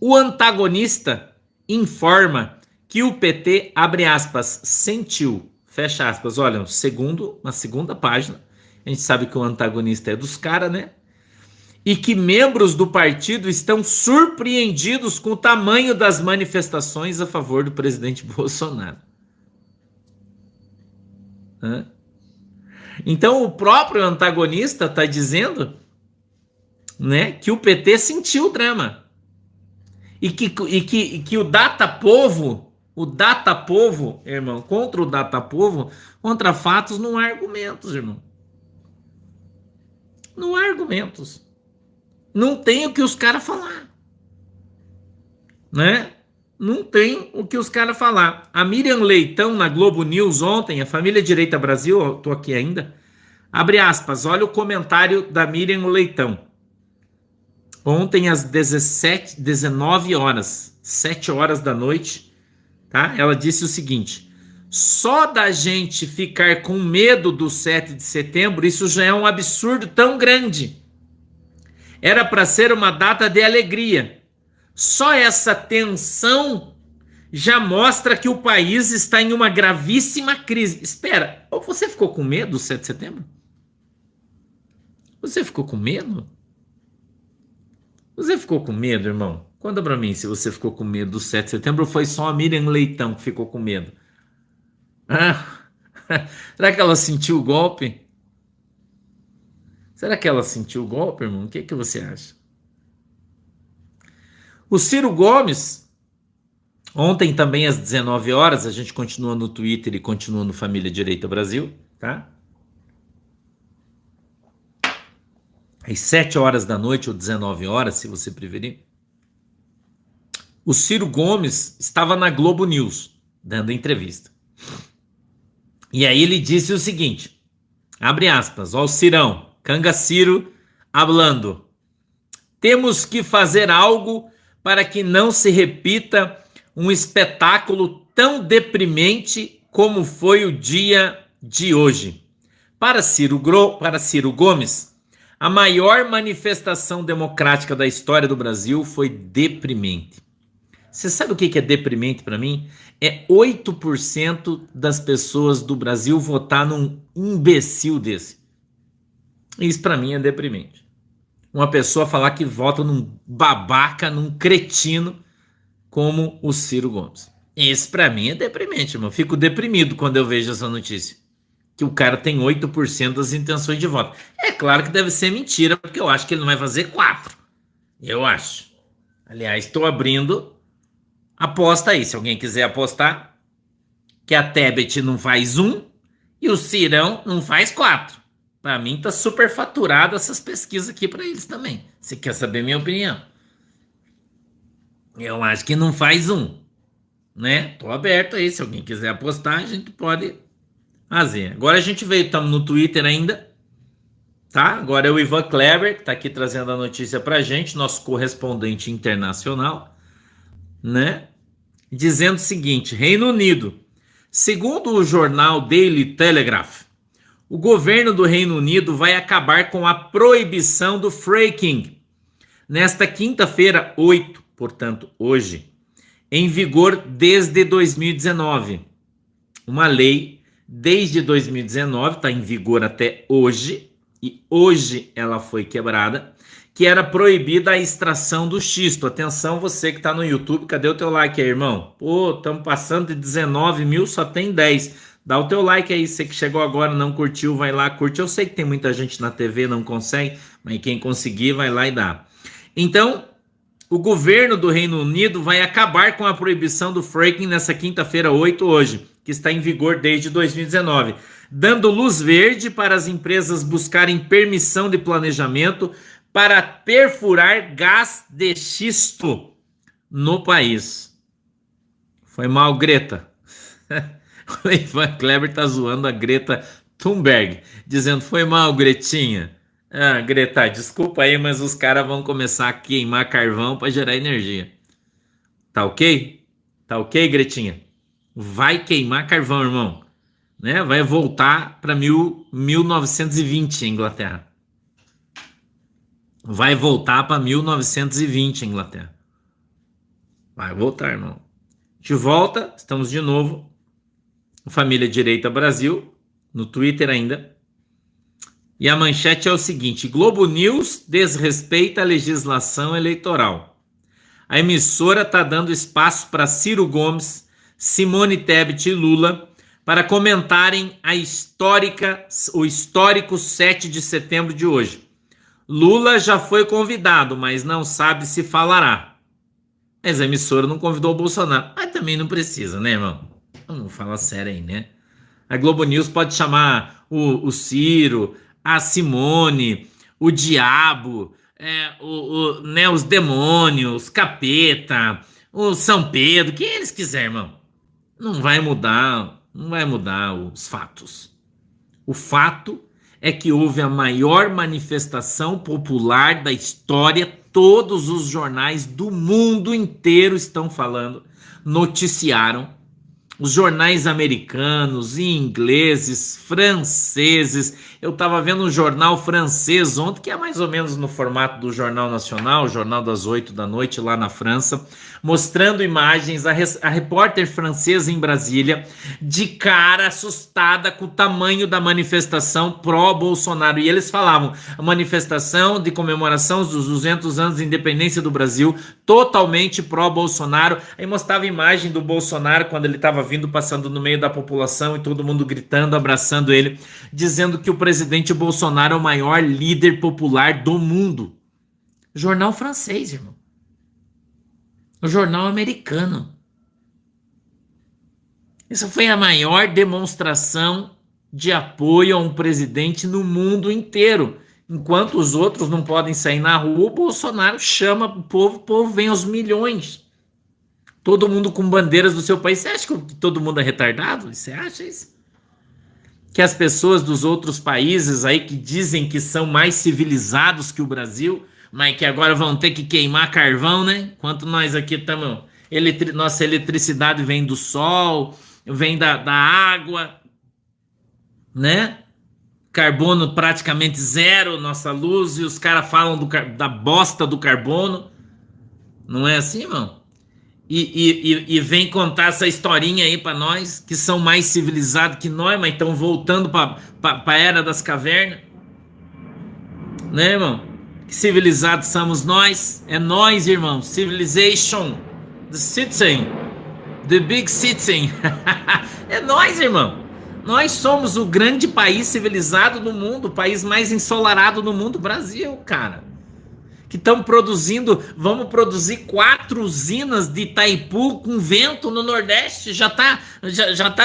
O antagonista informa que o PT, abre aspas, sentiu, fecha aspas. Olha, na segunda página, a gente sabe que o antagonista é dos caras, né? E que membros do partido estão surpreendidos com o tamanho das manifestações a favor do presidente Bolsonaro. Então o próprio antagonista está dizendo, né, que o PT sentiu o drama. E que o Datapovo, irmão, contra o Datapovo, contra fatos, não há argumentos, irmão. Não há argumentos. Não tem o que os caras falar. Né? Não tem o que os caras falar. A Miriam Leitão, na Globo News ontem, a família Direita Brasil, eu tô aqui ainda, abre aspas, olha o comentário da Miriam Leitão. Ontem às 19 horas, 7 horas da noite, tá? Ela disse o seguinte: só da gente ficar com medo do 7 de setembro, isso já é um absurdo tão grande. Era para ser uma data de alegria. Só essa tensão já mostra que o país está em uma gravíssima crise. Espera, você ficou com medo do 7 de setembro? Você ficou com medo? Você ficou com medo, irmão? Conta pra mim se você ficou com medo do 7 de setembro ou foi só a Miriam Leitão que ficou com medo. Será que ela sentiu o golpe? Será que ela sentiu o golpe, irmão? O que você acha? O Ciro Gomes, ontem também às 19 horas, a gente continua no Twitter e continua no Família Direita Brasil, tá? Às 7 horas da noite ou 19 horas, se você preferir, o Ciro Gomes estava na Globo News, dando entrevista. E aí ele disse o seguinte, abre aspas, ó o Cirão, Cangaciro, hablando. Temos que fazer algo para que não se repita um espetáculo tão deprimente como foi o dia de hoje. Para Ciro Gomes, a maior manifestação democrática da história do Brasil foi deprimente. Você sabe o que é deprimente para mim? É 8% das pessoas do Brasil votar num imbecil desse. Isso para mim é deprimente. Uma pessoa falar que vota num babaca, num cretino como o Ciro Gomes. Isso para mim é deprimente, irmão. Eu fico deprimido quando eu vejo essa notícia. Que o cara tem 8% das intenções de voto. É claro que deve ser mentira, porque eu acho que ele não vai fazer 4%. Eu acho. Aliás, estou abrindo aposta aí. Se alguém quiser apostar, que a Tebet não faz 1 e o Cirão não faz 4. Para mim tá super faturado essas pesquisas aqui para eles também. Você quer saber minha opinião? Eu acho que não faz 1. Né? Tô aberto aí. Se alguém quiser apostar, a gente pode fazer. Agora a gente veio, estamos no Twitter ainda, tá? Agora é o Ivan Kleber, que tá aqui trazendo a notícia pra gente, nosso correspondente internacional, né? Dizendo o seguinte, Reino Unido, segundo o jornal Daily Telegraph, o governo do Reino Unido vai acabar com a proibição do fracking nesta quinta-feira, 8, portanto, hoje, em vigor desde 2019. Uma lei desde 2019, está em vigor até hoje, e hoje ela foi quebrada, que era proibida a extração do xisto. Atenção, você que está no YouTube, cadê o teu like aí, irmão? Pô, estamos passando de 19 mil, só tem 10. Dá o teu like aí, você que chegou agora, não curtiu, vai lá, curte. Eu sei que tem muita gente na TV, não consegue, mas quem conseguir, vai lá e dá. Então, o governo do Reino Unido vai acabar com a proibição do fracking nessa quinta-feira, 8, hoje, que está em vigor desde 2019, dando luz verde para as empresas buscarem permissão de planejamento para perfurar gás de xisto no país. Foi mal, Greta. O Ivan Kleber tá zoando a Greta Thunberg, dizendo, foi mal, Gretinha. Ah, Greta, desculpa aí, mas os caras vão começar a queimar carvão para gerar energia. Tá ok? Tá ok, Gretinha? Vai queimar carvão, irmão. Né? Vai voltar para 1920 em Inglaterra. vai voltar para 1920 a Inglaterra. Vai voltar, irmão. De volta, estamos de novo. Família Direita Brasil, no Twitter ainda. E a manchete é o seguinte: Globo News desrespeita a legislação eleitoral. A emissora está dando espaço para Ciro Gomes, Simone Tebet e Lula para comentarem o histórico 7 de setembro de hoje. Lula já foi convidado, mas não sabe se falará. Mas a emissora não convidou o Bolsonaro. Mas também não precisa, né, irmão? Vamos falar sério aí, né? A Globo News pode chamar o Ciro, a Simone, o diabo, né, os demônios, os capeta, o São Pedro, quem eles quiserem, irmão. Não vai mudar os fatos. O fato é que houve a maior manifestação popular da história. Todos os jornais do mundo inteiro estão falando, noticiaram. Os jornais americanos, ingleses, franceses. Eu estava vendo um jornal francês ontem, que é mais ou menos no formato do Jornal Nacional, o Jornal das 8 da noite lá na França, mostrando imagens, a repórter francesa em Brasília, de cara assustada com o tamanho da manifestação pró-Bolsonaro. E eles falavam, a manifestação de comemoração dos 200 anos de independência do Brasil, totalmente pró-Bolsonaro. Aí mostrava a imagem do Bolsonaro quando ele estava vindo, passando no meio da população e todo mundo gritando, abraçando ele, dizendo que o presidente Bolsonaro é o maior líder popular do mundo. Jornal francês, irmão. O jornal americano. Isso foi a maior demonstração de apoio a um presidente no mundo inteiro. Enquanto os outros não podem sair na rua, o Bolsonaro chama o povo vem aos milhões. Todo mundo com bandeiras do seu país. Você acha que todo mundo é retardado? Você acha isso? Que as pessoas dos outros países aí que dizem que são mais civilizados que o Brasil, mas que agora vão ter que queimar carvão, né? Enquanto nós aqui estamos... Nossa eletricidade vem do sol, vem da água, né? Carbono praticamente zero, nossa luz, e os caras falam da bosta do carbono. Não é assim, irmão? E vem contar essa historinha aí pra nós, que são mais civilizados que nós, mas estão voltando pra era das cavernas. Né, irmão? Que civilizados somos nós? É nós, irmão. Civilization. The citizen. The big citizen. É nós, irmão. Nós somos o grande país civilizado do mundo, o país mais ensolarado do mundo, Brasil, cara. Que estão produzindo, vamos produzir 4 usinas de Itaipu com vento no Nordeste. Já tá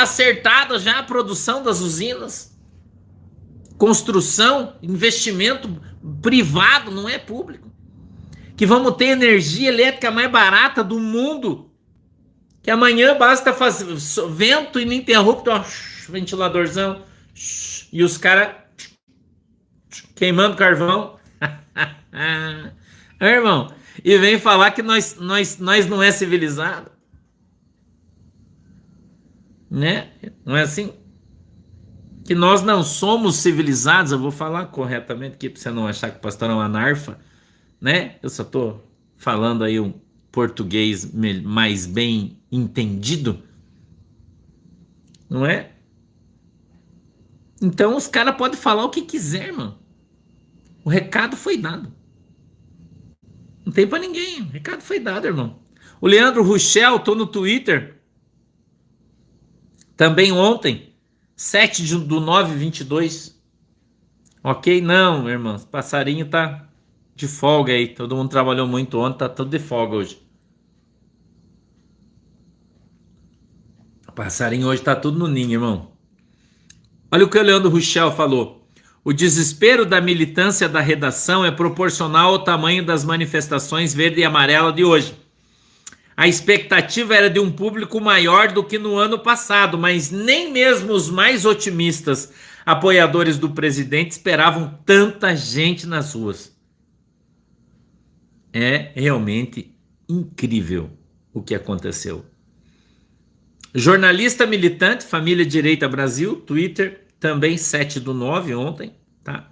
acertada já a produção das usinas. Construção, investimento privado, não é público. Que vamos ter energia elétrica mais barata do mundo. Que amanhã basta fazer vento ininterrupto, ventiladorzão, e os caras queimando carvão. Irmão, e vem falar que nós não é civilizado, né? Não é assim? Que nós não somos civilizados. Eu vou falar corretamente aqui para você não achar que o pastor é uma narfa, né? Eu só tô falando aí um português mais bem entendido, não é? Então os caras podem falar o que quiser, irmão. O recado foi dado. Não tem pra ninguém. O recado foi dado, irmão. O Leandro Ruchel, tô no Twitter. Também ontem. 7/9/22. Ok? Não, irmão. O passarinho tá de folga aí. Todo mundo trabalhou muito ontem. Tá tudo de folga hoje. O passarinho hoje tá tudo no ninho, irmão. Olha o que o Leandro Ruchel falou. O desespero da militância da redação é proporcional ao tamanho das manifestações verde e amarela de hoje. A expectativa era de um público maior do que no ano passado, mas nem mesmo os mais otimistas apoiadores do presidente esperavam tanta gente nas ruas. É realmente incrível o que aconteceu. Jornalista militante, Família Direita Brasil, Twitter, também 7/9 ontem, tá?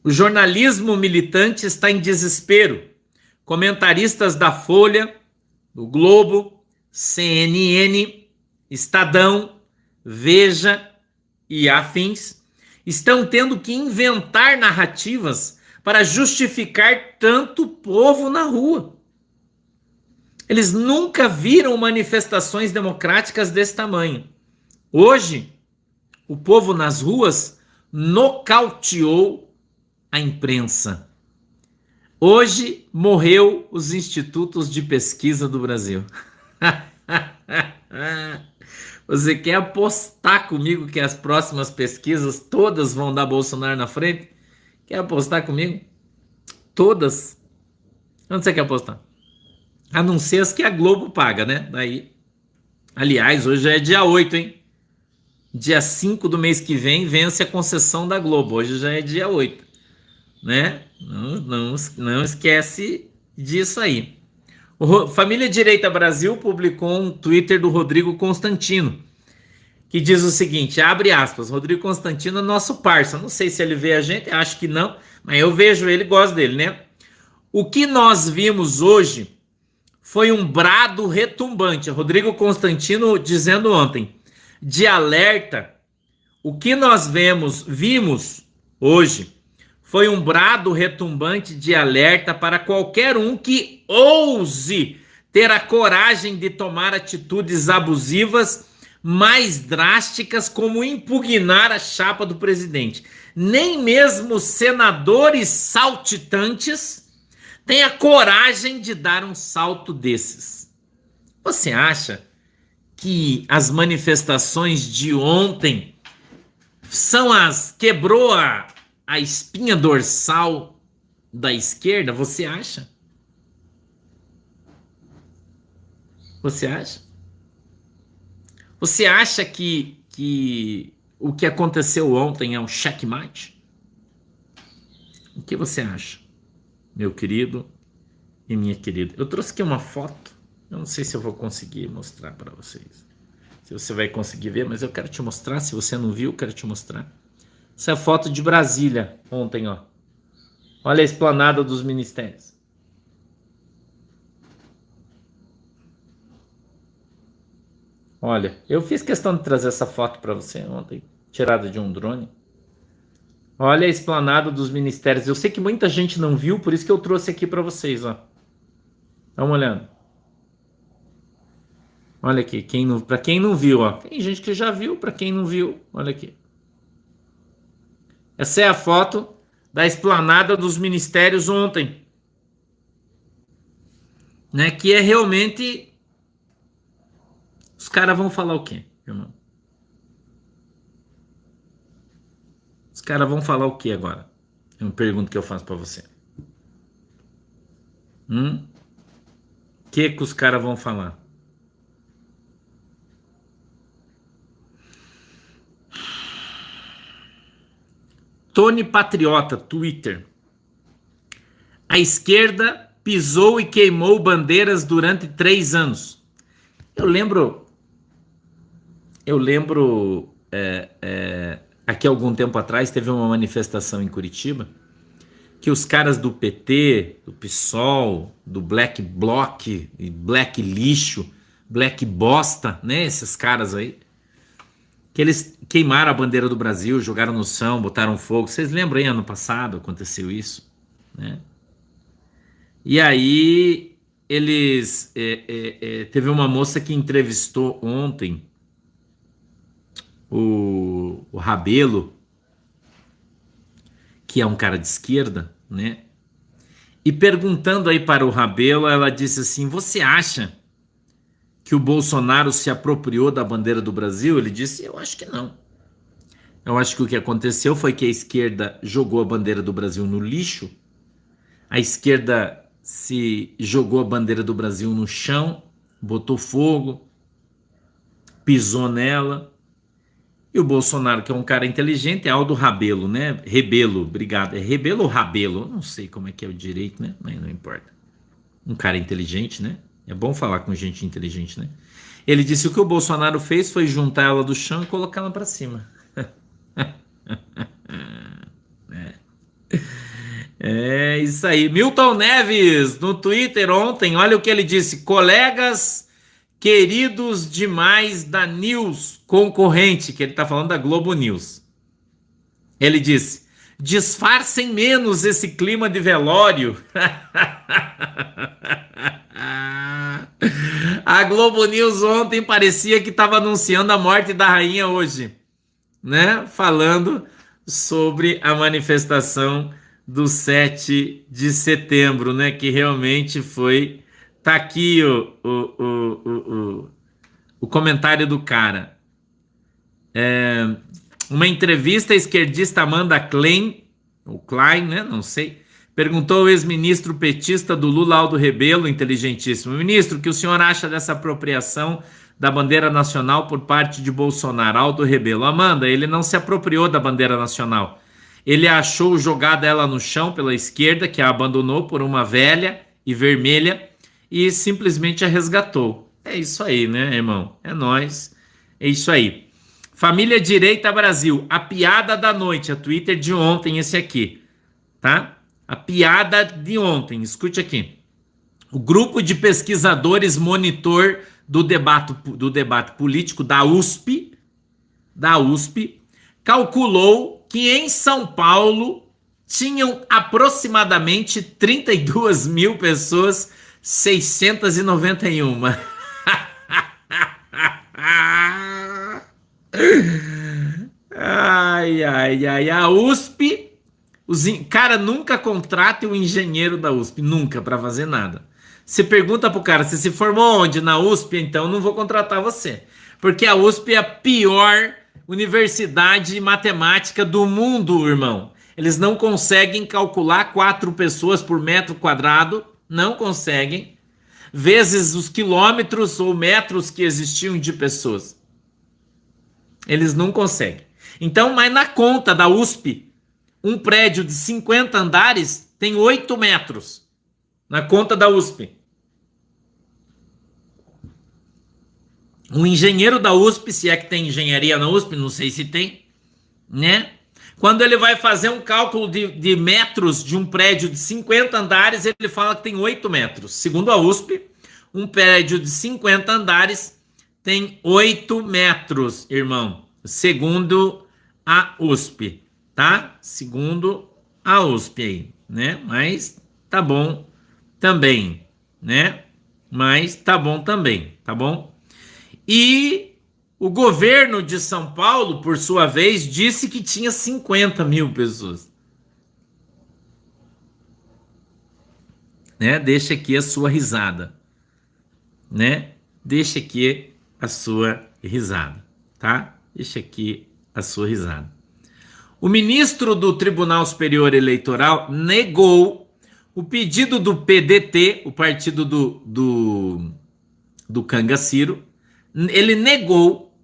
O jornalismo militante está em desespero. Comentaristas da Folha, do Globo, CNN, Estadão, Veja e afins estão tendo que inventar narrativas para justificar tanto povo na rua. Eles nunca viram manifestações democráticas desse tamanho. Hoje, o povo nas ruas nocauteou a imprensa. Hoje morreu os institutos de pesquisa do Brasil. Você quer apostar comigo que as próximas pesquisas todas vão dar Bolsonaro na frente? Quer apostar comigo? Todas. Onde você quer apostar? A não ser as que a Globo paga, né? Daí, aliás, hoje é dia 8, hein? Dia 5 do mês que vem vence a concessão da Globo. Hoje já é dia 8, né? Não esquece disso aí. O Família Direita Brasil publicou um Twitter do Rodrigo Constantino, que diz o seguinte, abre aspas, Rodrigo Constantino é nosso parça. Não sei se ele vê a gente, acho que não, mas eu vejo ele e gosto dele, né? O que nós vimos hoje foi um brado retumbante. Rodrigo Constantino dizendo ontem, de alerta, o que nós vimos hoje foi um brado retumbante de alerta para qualquer um que ouse ter a coragem de tomar atitudes abusivas mais drásticas, como impugnar a chapa do presidente. Nem mesmo senadores saltitantes têm a coragem de dar um salto desses. Você acha que as manifestações de ontem quebrou a espinha dorsal da esquerda? Você acha? Você acha? Você acha que o que aconteceu ontem é um checkmate? O que você acha, meu querido e minha querida? Eu trouxe aqui uma foto. Eu não sei se eu vou conseguir mostrar para vocês. Se você vai conseguir ver, mas eu quero te mostrar. Se você não viu, eu quero te mostrar. Essa é a foto de Brasília ontem, ó. Olha a esplanada dos ministérios. Olha, eu fiz questão de trazer essa foto para você ontem, tirada de um drone. Olha a esplanada dos ministérios. Eu sei que muita gente não viu, por isso que eu trouxe aqui para vocês, ó. Dá uma olhada. Olha aqui, para quem não viu, ó. Tem gente que já viu, para quem não viu, olha aqui. Essa é a foto da esplanada dos ministérios ontem, né? Que é realmente... Os caras vão falar o quê, irmão? Os caras vão falar o quê agora? É uma pergunta que eu faço para você. O que os caras vão falar? Tony Patriota, Twitter. A esquerda pisou e queimou bandeiras durante 3 anos. Eu lembro aqui algum tempo atrás teve uma manifestação em Curitiba que os caras do PT, do PSOL, do Black Bloc, Black Lixo, Black Bosta, né? Esses caras aí, que eles queimaram a bandeira do Brasil, jogaram no chão, botaram fogo. Vocês lembram aí, ano passado aconteceu isso, né? E aí eles... teve uma moça que entrevistou ontem o Rabelo, que é um cara de esquerda, né? E perguntando aí para o Rabelo, ela disse assim, você acha que o Bolsonaro se apropriou da bandeira do Brasil? Ele disse, eu acho que não. Eu acho que o que aconteceu foi que a esquerda jogou a bandeira do Brasil no lixo, a esquerda jogou a bandeira do Brasil no chão, botou fogo, pisou nela, e o Bolsonaro, que é um cara inteligente, é Aldo Rabelo, né? Rebelo, obrigado. É Rebelo ou Rabelo? Eu não sei como é que é o direito, né? Mas não importa. Um cara inteligente, né? É bom falar com gente inteligente, né? Ele disse que o que o Bolsonaro fez foi juntar ela do chão e colocar ela para cima. É. É isso aí. Milton Neves, no Twitter ontem, olha o que ele disse. Colegas queridos demais da News concorrente, que ele está falando da Globo News. Ele disse, disfarcem menos esse clima de velório. A Globo News ontem parecia que estava anunciando a morte da rainha hoje, né? Falando sobre a manifestação do 7 de setembro, né? Que realmente foi... Tá aqui o comentário do cara. Uma entrevista à esquerdista Amanda Klein, ou Klein, né? Não sei. Perguntou ao ex-ministro petista do Lula, Aldo Rebelo, inteligentíssimo. Ministro, o que o senhor acha dessa apropriação da bandeira nacional por parte de Bolsonaro? Aldo Rebelo. Amanda, ele não se apropriou da bandeira nacional. Ele achou jogada ela no chão pela esquerda, que a abandonou por uma velha e vermelha, e simplesmente a resgatou. É isso aí, né, irmão? É nóis. É isso aí. Família Direita Brasil. A piada da noite. A Twitter de ontem, esse aqui. Tá? A piada de ontem. Escute aqui. O grupo de pesquisadores monitor do debate político da USP calculou que em São Paulo tinham aproximadamente 32 mil pessoas, 691. A USP, cara, nunca contrate um engenheiro da USP, nunca, para fazer nada. Você pergunta pro cara, você se formou onde? Na USP? Então não vou contratar você. Porque a USP é a pior universidade de matemática do mundo, irmão. Eles não conseguem calcular 4 pessoas por metro quadrado, não conseguem, vezes os quilômetros ou metros que existiam de pessoas. Eles não conseguem. Então, mas na conta da USP, um prédio de 50 andares tem 8 metros. Na conta da USP. Um engenheiro da USP, se é que tem engenharia na USP, não sei se tem, né? Quando ele vai fazer um cálculo de metros de um prédio de 50 andares, ele fala que tem 8 metros. Segundo a USP, um prédio de 50 andares tem 8 metros, irmão. Segundo a USP, tá? Segundo a USP aí, né? Mas tá bom também, né? Mas tá bom também, tá bom? E o governo de São Paulo, por sua vez, disse que tinha 50 mil pessoas. Né? Deixa aqui a sua risada. Né? Deixa aqui a sua risada, tá? Deixa aqui a sua risada. O ministro do Tribunal Superior Eleitoral negou o pedido do PDT, o partido do Cangaciro. Ele negou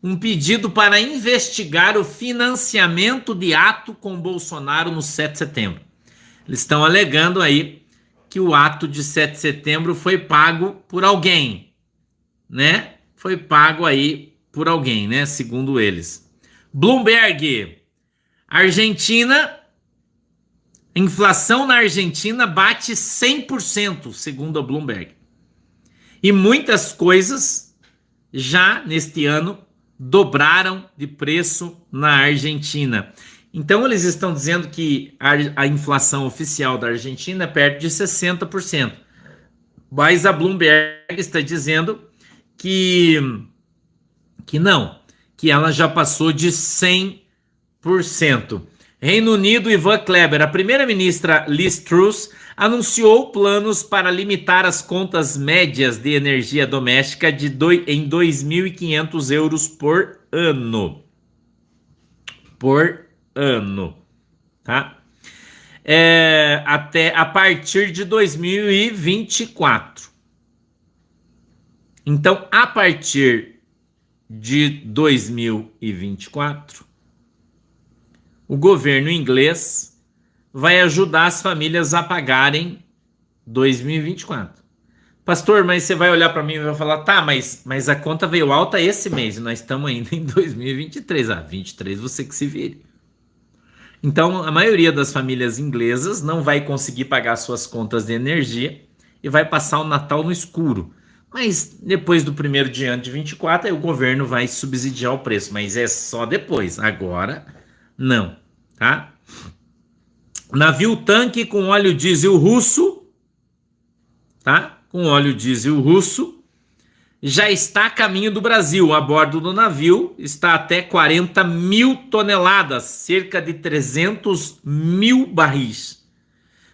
um pedido para investigar o financiamento de ato com Bolsonaro no 7 de setembro. Eles estão alegando aí que o ato de 7 de setembro foi pago por alguém, né? Foi pago aí por alguém, né? Segundo eles. Bloomberg, Argentina, inflação na Argentina bate 100%, segundo a Bloomberg. E muitas coisas já neste ano dobraram de preço na Argentina. Então eles estão dizendo que a inflação oficial da Argentina é perto de 60%. Mas a Bloomberg está dizendo que não, que ela já passou de 100%. Reino Unido, Ivan Kleber, a primeira-ministra Liz Truss anunciou planos para limitar as contas médias de energia doméstica em 2.500 euros por ano. Por ano, tá? Até a partir de 2024. Então, a partir de 2024, o governo inglês vai ajudar as famílias a pagarem 2024. Pastor, mas você vai olhar para mim e vai falar, tá, mas a conta veio alta esse mês e nós estamos ainda em 2023. 23 você que se vire. Então, a maioria das famílias inglesas não vai conseguir pagar suas contas de energia e vai passar o Natal no escuro. Mas depois do 1º de janeiro de 24, aí o governo vai subsidiar o preço, mas é só depois. Agora, não, tá? Navio tanque com óleo diesel russo, tá? Com óleo diesel russo, já está a caminho do Brasil. A bordo do navio está até 40 mil toneladas, cerca de 300 mil barris.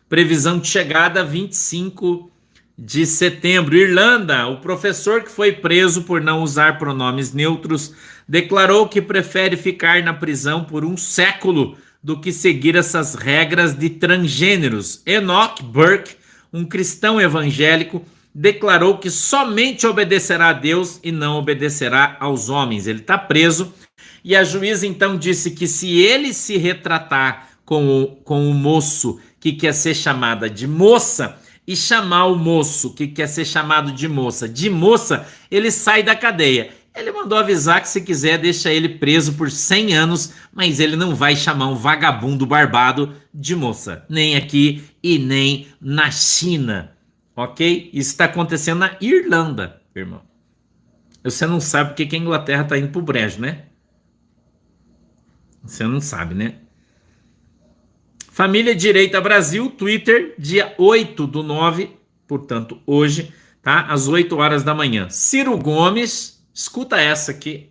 Previsão de chegada 25 de setembro. Irlanda, o professor que foi preso por não usar pronomes neutros declarou que prefere ficar na prisão por um século do que seguir essas regras de transgêneros. Enoch Burke, um cristão evangélico, declarou que somente obedecerá a Deus e não obedecerá aos homens. Ele está preso e a juíza então disse que se ele se retratar com o moço que quer ser chamada de moça e chamar o moço que quer ser chamado de moça, ele sai da cadeia. Ele mandou avisar que se quiser deixa ele preso por 100 anos, mas ele não vai chamar um vagabundo barbado de moça, nem aqui e nem na China, ok? Isso está acontecendo na Irlanda, irmão. Você não sabe porque que a Inglaterra está indo pro brejo, né? Você não sabe, né? Família Direita Brasil, Twitter, dia 8/9, portanto, hoje, tá? Às 8 horas da manhã. Ciro Gomes, escuta essa aqui,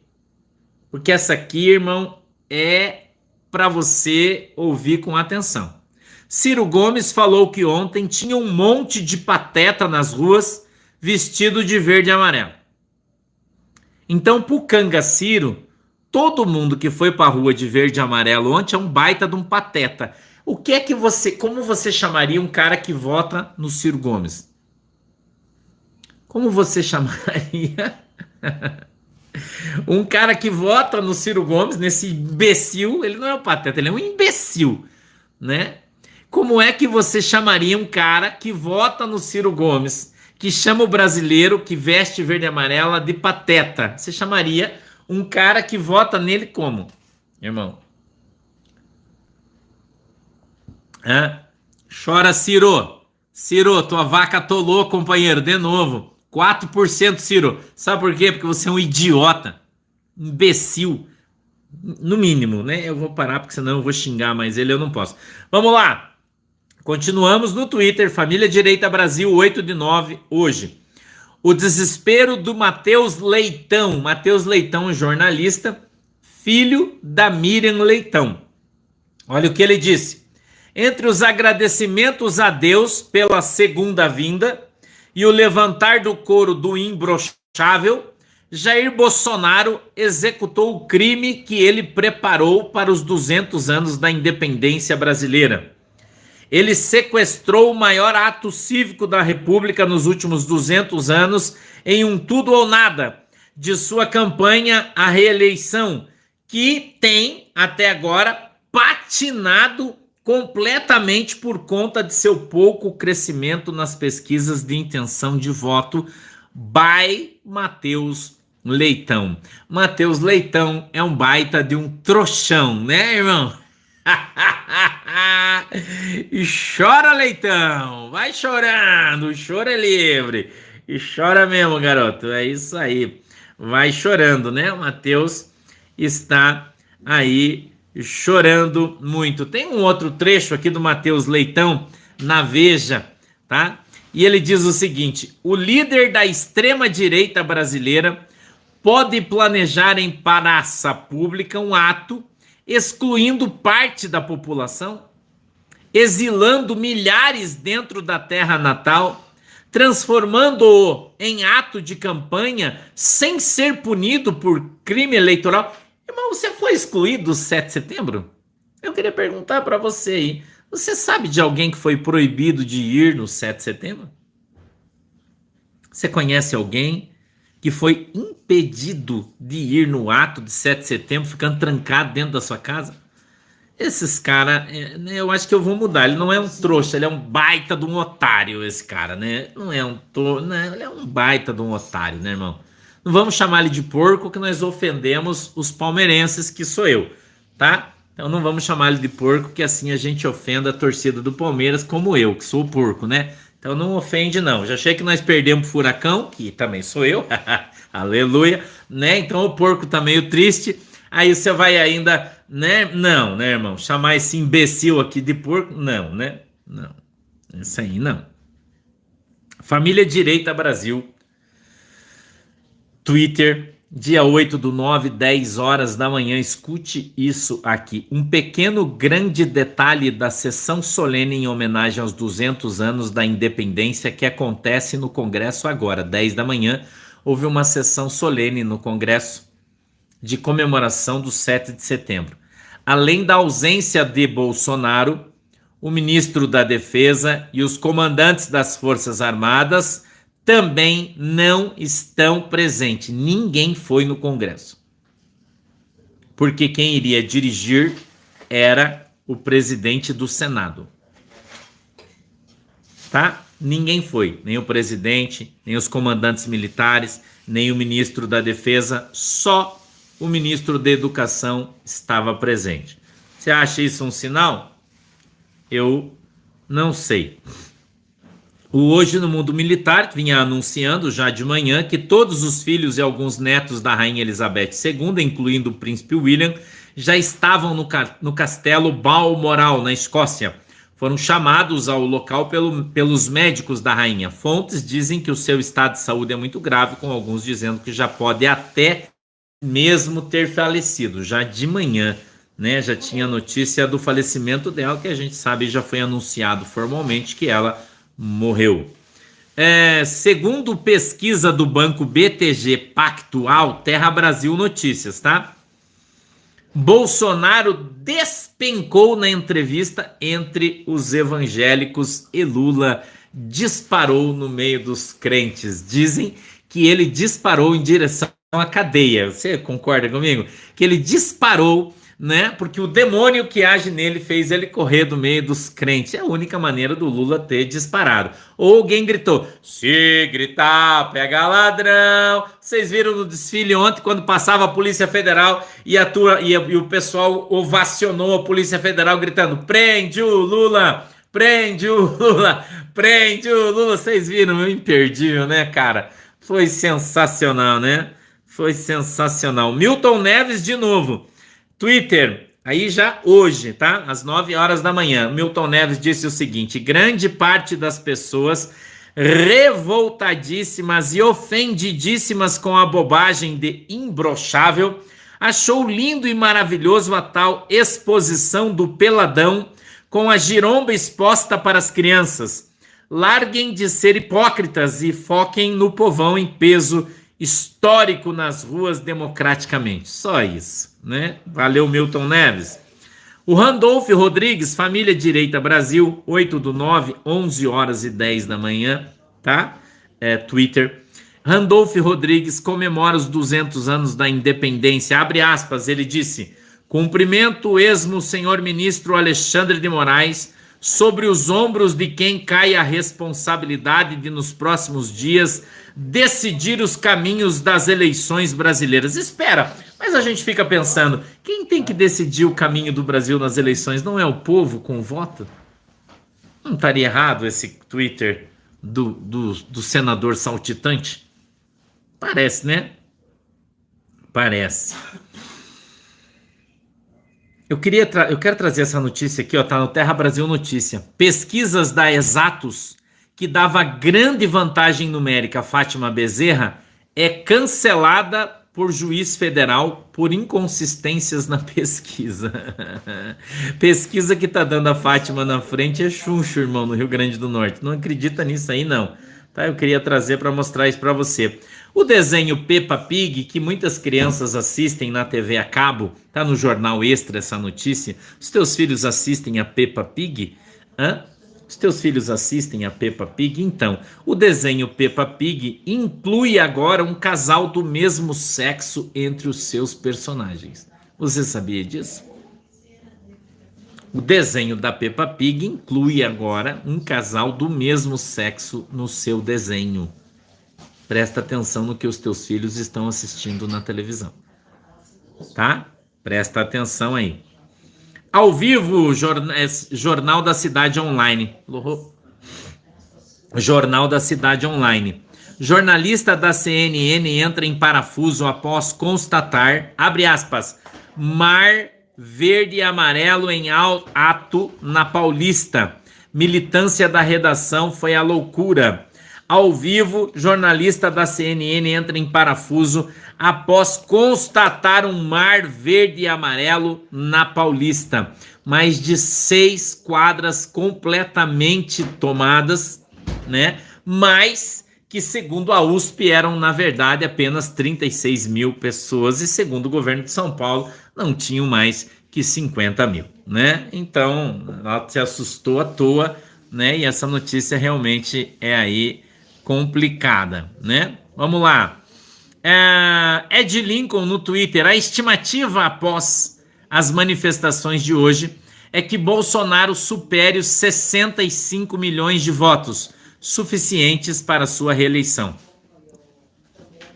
porque essa aqui, irmão, é para você ouvir com atenção. Ciro Gomes falou que ontem tinha um monte de pateta nas ruas vestido de verde e amarelo. Então, pro Canga Ciro, todo mundo que foi pra rua de verde e amarelo ontem é um baita de um pateta. O que é que como você chamaria um cara que vota no Ciro Gomes? Como você chamaria um cara que vota no Ciro Gomes, nesse imbecil? Ele não é um pateta, ele é um imbecil, né? Como é que você chamaria um cara que vota no Ciro Gomes, que chama o brasileiro que veste verde e amarela de pateta? Você chamaria um cara que vota nele como, irmão? Chora, Ciro. Ciro, tua vaca atolou, companheiro, de novo. 4%, Ciro. Sabe por quê? Porque você é um idiota. Imbecil. No mínimo, né? Eu vou parar, porque senão eu vou xingar, mas ele eu não posso. Vamos lá. Continuamos no Twitter. Família Direita Brasil, 8/9, hoje. O desespero do Matheus Leitão. Matheus Leitão, jornalista, filho da Miriam Leitão. Olha o que ele disse. Entre os agradecimentos a Deus pela segunda vinda e o levantar do couro do imbrochável, Jair Bolsonaro executou o crime que ele preparou para os 200 anos da independência brasileira. Ele sequestrou o maior ato cívico da República nos últimos 200 anos em um tudo ou nada de sua campanha à reeleição, que tem, até agora, patinado completamente por conta de seu pouco crescimento nas pesquisas de intenção de voto by Matheus Leitão. Matheus Leitão é um baita de um trouxão, né, irmão? E chora, Leitão, vai chorando, o choro é livre, e chora mesmo, garoto, é isso aí, vai chorando, né? O Matheus está aí chorando muito. Tem um outro trecho aqui do Matheus Leitão na Veja, tá? E ele diz o seguinte: o líder da extrema-direita brasileira pode planejar em praça pública um ato excluindo parte da população, exilando milhares dentro da terra natal, transformando-o em ato de campanha sem ser punido por crime eleitoral. Irmão, você foi excluído do 7 de setembro? Eu queria perguntar para você aí. Você sabe de alguém que foi proibido de ir no 7 de setembro? Você conhece alguém que foi impedido de ir no ato de 7 de setembro, ficando trancado dentro da sua casa? Esses caras, eu acho que eu vou mudar. Ele não é um trouxa, ele é um baita de um otário, esse cara, né? Não é um trouxa, né? Ele é um baita de um otário, né, irmão? Não vamos chamar ele de porco, que nós ofendemos os palmeirenses, que sou eu, tá? Então não vamos chamar ele de porco, que assim a gente ofenda a torcida do Palmeiras, como eu, que sou o porco, né? Então não ofende não. Já achei que nós perdemos o Furacão, que também sou eu, aleluia, né? Então o porco tá meio triste. Aí você vai ainda, né? Não, né, irmão? Chamar esse imbecil aqui de porco? Não, né? Não. Isso aí, não. Família Direita Brasil. Twitter, dia 8/9, 10 horas da manhã. Escute isso aqui. Um pequeno grande detalhe da sessão solene em homenagem aos 200 anos da independência que acontece no Congresso agora, 10 da manhã. Houve uma sessão solene no Congresso de comemoração do 7 de setembro. Além da ausência de Bolsonaro, o ministro da Defesa e os comandantes das Forças Armadas também não estão presentes. Ninguém foi no Congresso. Porque quem iria dirigir era o presidente do Senado. Tá? Ninguém foi. Nem o presidente, nem os comandantes militares, nem o ministro da Defesa. Só o ministro da Educação estava presente. Você acha isso um sinal? Eu não sei. O Hoje no Mundo Militar vinha anunciando já de manhã que todos os filhos e alguns netos da Rainha Elizabeth II, incluindo o príncipe William, já estavam no castelo Balmoral, na Escócia. Foram chamados ao local pelos médicos da rainha. Fontes dizem que o seu estado de saúde é muito grave, com alguns dizendo que já pode até mesmo ter falecido. Já de manhã, né, já tinha notícia do falecimento dela, que a gente sabe já foi anunciado formalmente que ela morreu. Segundo pesquisa do banco BTG Pactual, Terra Brasil Notícias, tá? Bolsonaro despencou na entrevista entre os evangélicos e Lula disparou no meio dos crentes. Dizem que ele disparou em direção à cadeia. Você concorda comigo? Que ele disparou, né? Porque o demônio que age nele fez ele correr do meio dos crentes. É a única maneira do Lula ter disparado. Ou alguém gritou: se gritar, pega ladrão. Vocês viram no desfile ontem, quando passava a Polícia Federal e o pessoal ovacionou a Polícia Federal gritando: prende o Lula, prende o Lula, prende o Lula. Vocês viram, meu imperdível, né, cara? Foi sensacional, né? Foi sensacional. Milton Neves de novo. Twitter, aí já hoje, tá? Às 9 horas da manhã, Milton Neves disse o seguinte: grande parte das pessoas revoltadíssimas e ofendidíssimas com a bobagem de Imbrochável achou lindo e maravilhoso a tal exposição do peladão com a giromba exposta para as crianças. Larguem de ser hipócritas e foquem no povão em peso histórico nas ruas democraticamente. Só isso, né? Valeu, Milton Neves. O Randolph Rodrigues, Família Direita Brasil, 8/9, 11 horas e 10 da manhã, tá? Twitter. Randolph Rodrigues comemora os 200 anos da independência. Abre aspas, ele disse: cumprimento o esmo senhor ministro Alexandre de Moraes, sobre os ombros de quem cai a responsabilidade de, nos próximos dias, decidir os caminhos das eleições brasileiras. Espera, mas a gente fica pensando, quem tem que decidir o caminho do Brasil nas eleições não é o povo com o voto? Não estaria errado esse Twitter do senador saltitante? Parece, né? Parece. Eu quero trazer essa notícia aqui, ó, tá no Terra Brasil Notícia. Pesquisas da Exatos, que dava grande vantagem numérica a Fátima Bezerra, é cancelada por juiz federal por inconsistências na pesquisa. Pesquisa que tá dando a Fátima na frente é chuncho, irmão, no Rio Grande do Norte. Não acredita nisso aí, não. Tá? Eu queria trazer para mostrar isso para você. O desenho Peppa Pig, que muitas crianças assistem na TV a cabo, tá no Jornal Extra essa notícia. Os teus filhos assistem a Peppa Pig? Hã? Os teus filhos assistem a Peppa Pig? Então, o desenho Peppa Pig inclui agora um casal do mesmo sexo entre os seus personagens. Você sabia disso? O desenho da Peppa Pig inclui agora um casal do mesmo sexo no seu desenho. Presta atenção no que os teus filhos estão assistindo na televisão. Tá? Presta atenção aí. Ao vivo, Jornal da Cidade Online. Jornal da Cidade Online. Jornalista da CNN entra em parafuso após constatar, abre aspas, mar verde e amarelo em ato na Paulista. Militância da redação foi a loucura. Ao vivo, jornalista da CNN entra em parafuso após constatar um mar verde e amarelo na Paulista. Mais de 6 quadras completamente tomadas, né? Mas que, segundo a USP, eram, na verdade, apenas 36 mil pessoas e, segundo o governo de São Paulo, não tinham mais que 50 mil, né? Então, ela se assustou à toa, né? E essa notícia realmente é aí complicada, né? Vamos lá. Ed Lincoln no Twitter. A estimativa após as manifestações de hoje é que Bolsonaro supere os 65 milhões de votos, suficientes para sua reeleição,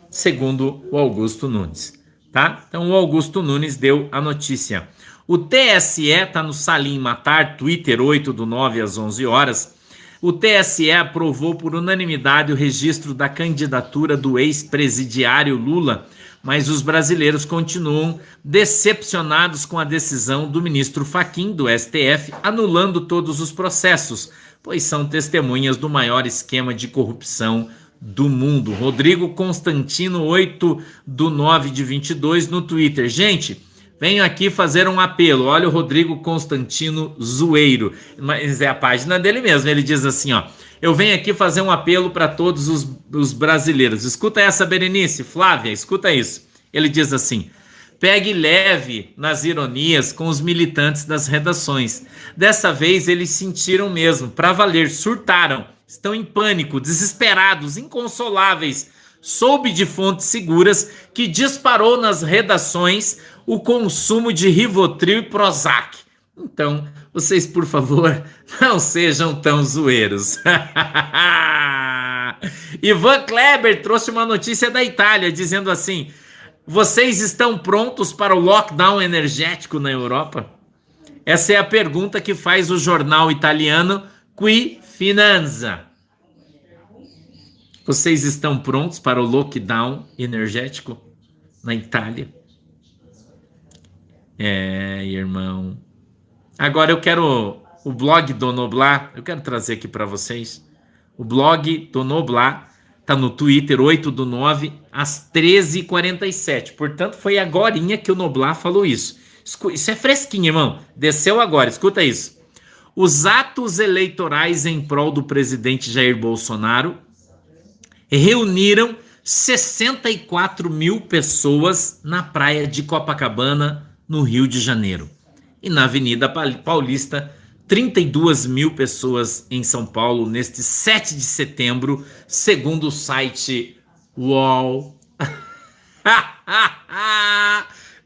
segundo o Augusto Nunes, tá? Então o Augusto Nunes deu a notícia. O TSE está no Salim Matar, Twitter, 8/9 às 11 horas. O TSE aprovou por unanimidade o registro da candidatura do ex-presidiário Lula, mas os brasileiros continuam decepcionados com a decisão do ministro Fachin, do STF, anulando todos os processos, pois são testemunhas do maior esquema de corrupção do mundo. Rodrigo Constantino, 8/9/22, no Twitter. Gente, venho aqui fazer um apelo. Olha o Rodrigo Constantino zoeiro, mas é a página dele mesmo. Ele diz assim, ó: eu venho aqui fazer um apelo para todos os brasileiros. Escuta essa, Berenice, Flávia, escuta isso. Ele diz assim: pegue leve nas ironias com os militantes das redações. Dessa vez eles sentiram mesmo, para valer, surtaram, estão em pânico, desesperados, inconsoláveis. Soube de fontes seguras que disparou nas redações o consumo de Rivotril e Prozac. Então, vocês, por favor, não sejam tão zoeiros. Ivan Kleber trouxe uma notícia da Itália, dizendo assim: vocês estão prontos para o lockdown energético na Europa? Essa é a pergunta que faz o jornal italiano Qui Finanza. Vocês estão prontos para o lockdown energético na Itália? Irmão. Agora eu quero o blog do Noblar, eu quero trazer aqui para vocês. O blog do Noblar tá no Twitter, 8/9 às 13h47. Portanto, foi agorinha que o Noblar falou isso. Isso é fresquinho, irmão. Desceu agora, escuta isso. Os atos eleitorais em prol do presidente Jair Bolsonaro reuniram 64 mil pessoas na praia de Copacabana, no Rio de Janeiro. E na Avenida Paulista, 32 mil pessoas em São Paulo neste 7 de setembro, segundo o site UOL.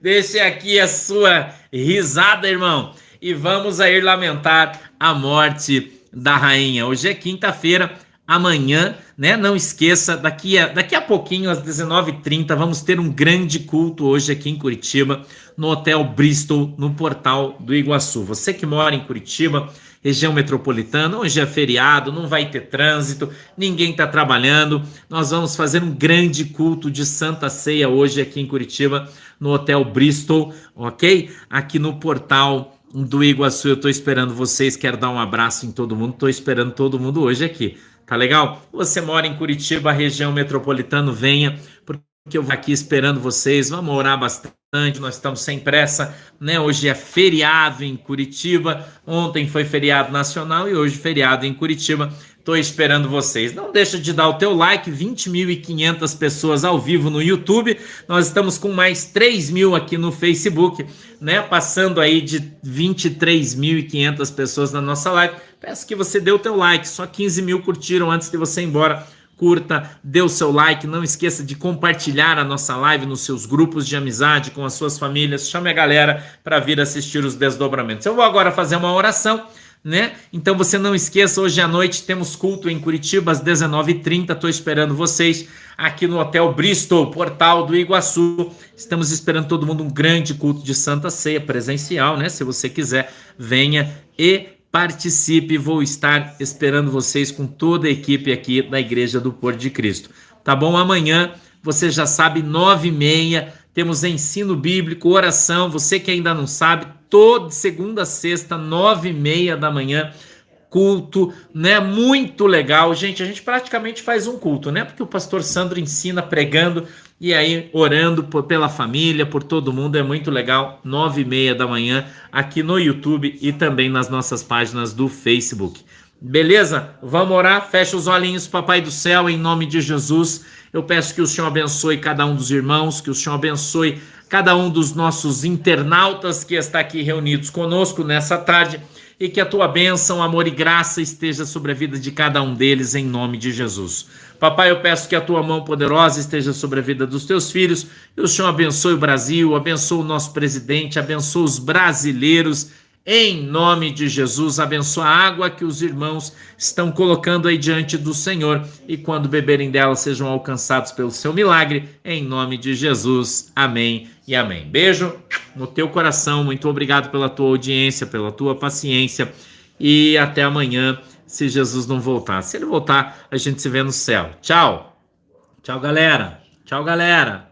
Deixe aqui a sua risada, irmão. E vamos a ir lamentar a morte da rainha. Hoje é quinta-feira, amanhã, né? Não esqueça, daqui a pouquinho, às 19h30, vamos ter um grande culto hoje aqui em Curitiba, no Hotel Bristol, no Portal do Iguaçu. Você que mora em Curitiba, região metropolitana, hoje é feriado, não vai ter trânsito, ninguém está trabalhando. Nós vamos fazer um grande culto de Santa Ceia hoje aqui em Curitiba, no Hotel Bristol, ok? Aqui no Portal do Iguaçu. Eu estou esperando vocês, quero dar um abraço em todo mundo, estou esperando todo mundo hoje aqui. Tá legal? Você mora em Curitiba, região metropolitana, venha, porque eu vou aqui esperando vocês. Vamos orar bastante, nós estamos sem pressa, né? Hoje é feriado em Curitiba, ontem foi feriado nacional e hoje feriado em Curitiba. Estou esperando vocês. Não deixa de dar o teu like, 20.500 pessoas ao vivo no YouTube. Nós estamos com mais 3 mil aqui no Facebook, né? Passando aí de 23.500 pessoas na nossa live. Peço que você dê o teu like, só 15 mil curtiram antes de você ir embora. Curta, dê o seu like, não esqueça de compartilhar a nossa live nos seus grupos de amizade, com as suas famílias. Chame a galera para vir assistir os desdobramentos. Eu vou agora fazer uma oração. né? Então você não esqueça, hoje à noite temos culto em Curitiba às 19h30, estou esperando vocês aqui no Hotel Bristol, Portal do Iguaçu. Estamos esperando todo mundo, um grande culto de Santa Ceia presencial, né? Se você quiser, venha e participe. Vou estar esperando vocês com toda a equipe aqui da Igreja do Pôr de Cristo. Tá bom? Amanhã, você já sabe, 9h30, temos ensino bíblico, oração. Você que ainda não sabe, toda segunda a sexta, 9h30 da manhã, culto, né? Muito legal. Gente, a gente praticamente faz um culto, né? Porque o pastor Sandro ensina pregando e aí orando pela família, por todo mundo. É muito legal. 9h30 da manhã aqui no YouTube e também nas nossas páginas do Facebook. Beleza? Vamos orar? Fecha os olhinhos, Papai do Céu, em nome de Jesus. Eu peço que o Senhor abençoe cada um dos irmãos, que o Senhor abençoe cada um dos nossos internautas que está aqui reunidos conosco nessa tarde e que a tua bênção, amor e graça esteja sobre a vida de cada um deles, em nome de Jesus. Papai, eu peço que a tua mão poderosa esteja sobre a vida dos teus filhos e o Senhor abençoe o Brasil, abençoe o nosso presidente, abençoe os brasileiros. Em nome de Jesus, abençoa a água que os irmãos estão colocando aí diante do Senhor e quando beberem dela sejam alcançados pelo seu milagre, em nome de Jesus. Amém e amém. Beijo no teu coração, muito obrigado pela tua audiência, pela tua paciência e até amanhã, se Jesus não voltar. Se ele voltar, a gente se vê no céu. Tchau. Tchau, galera. Tchau, galera.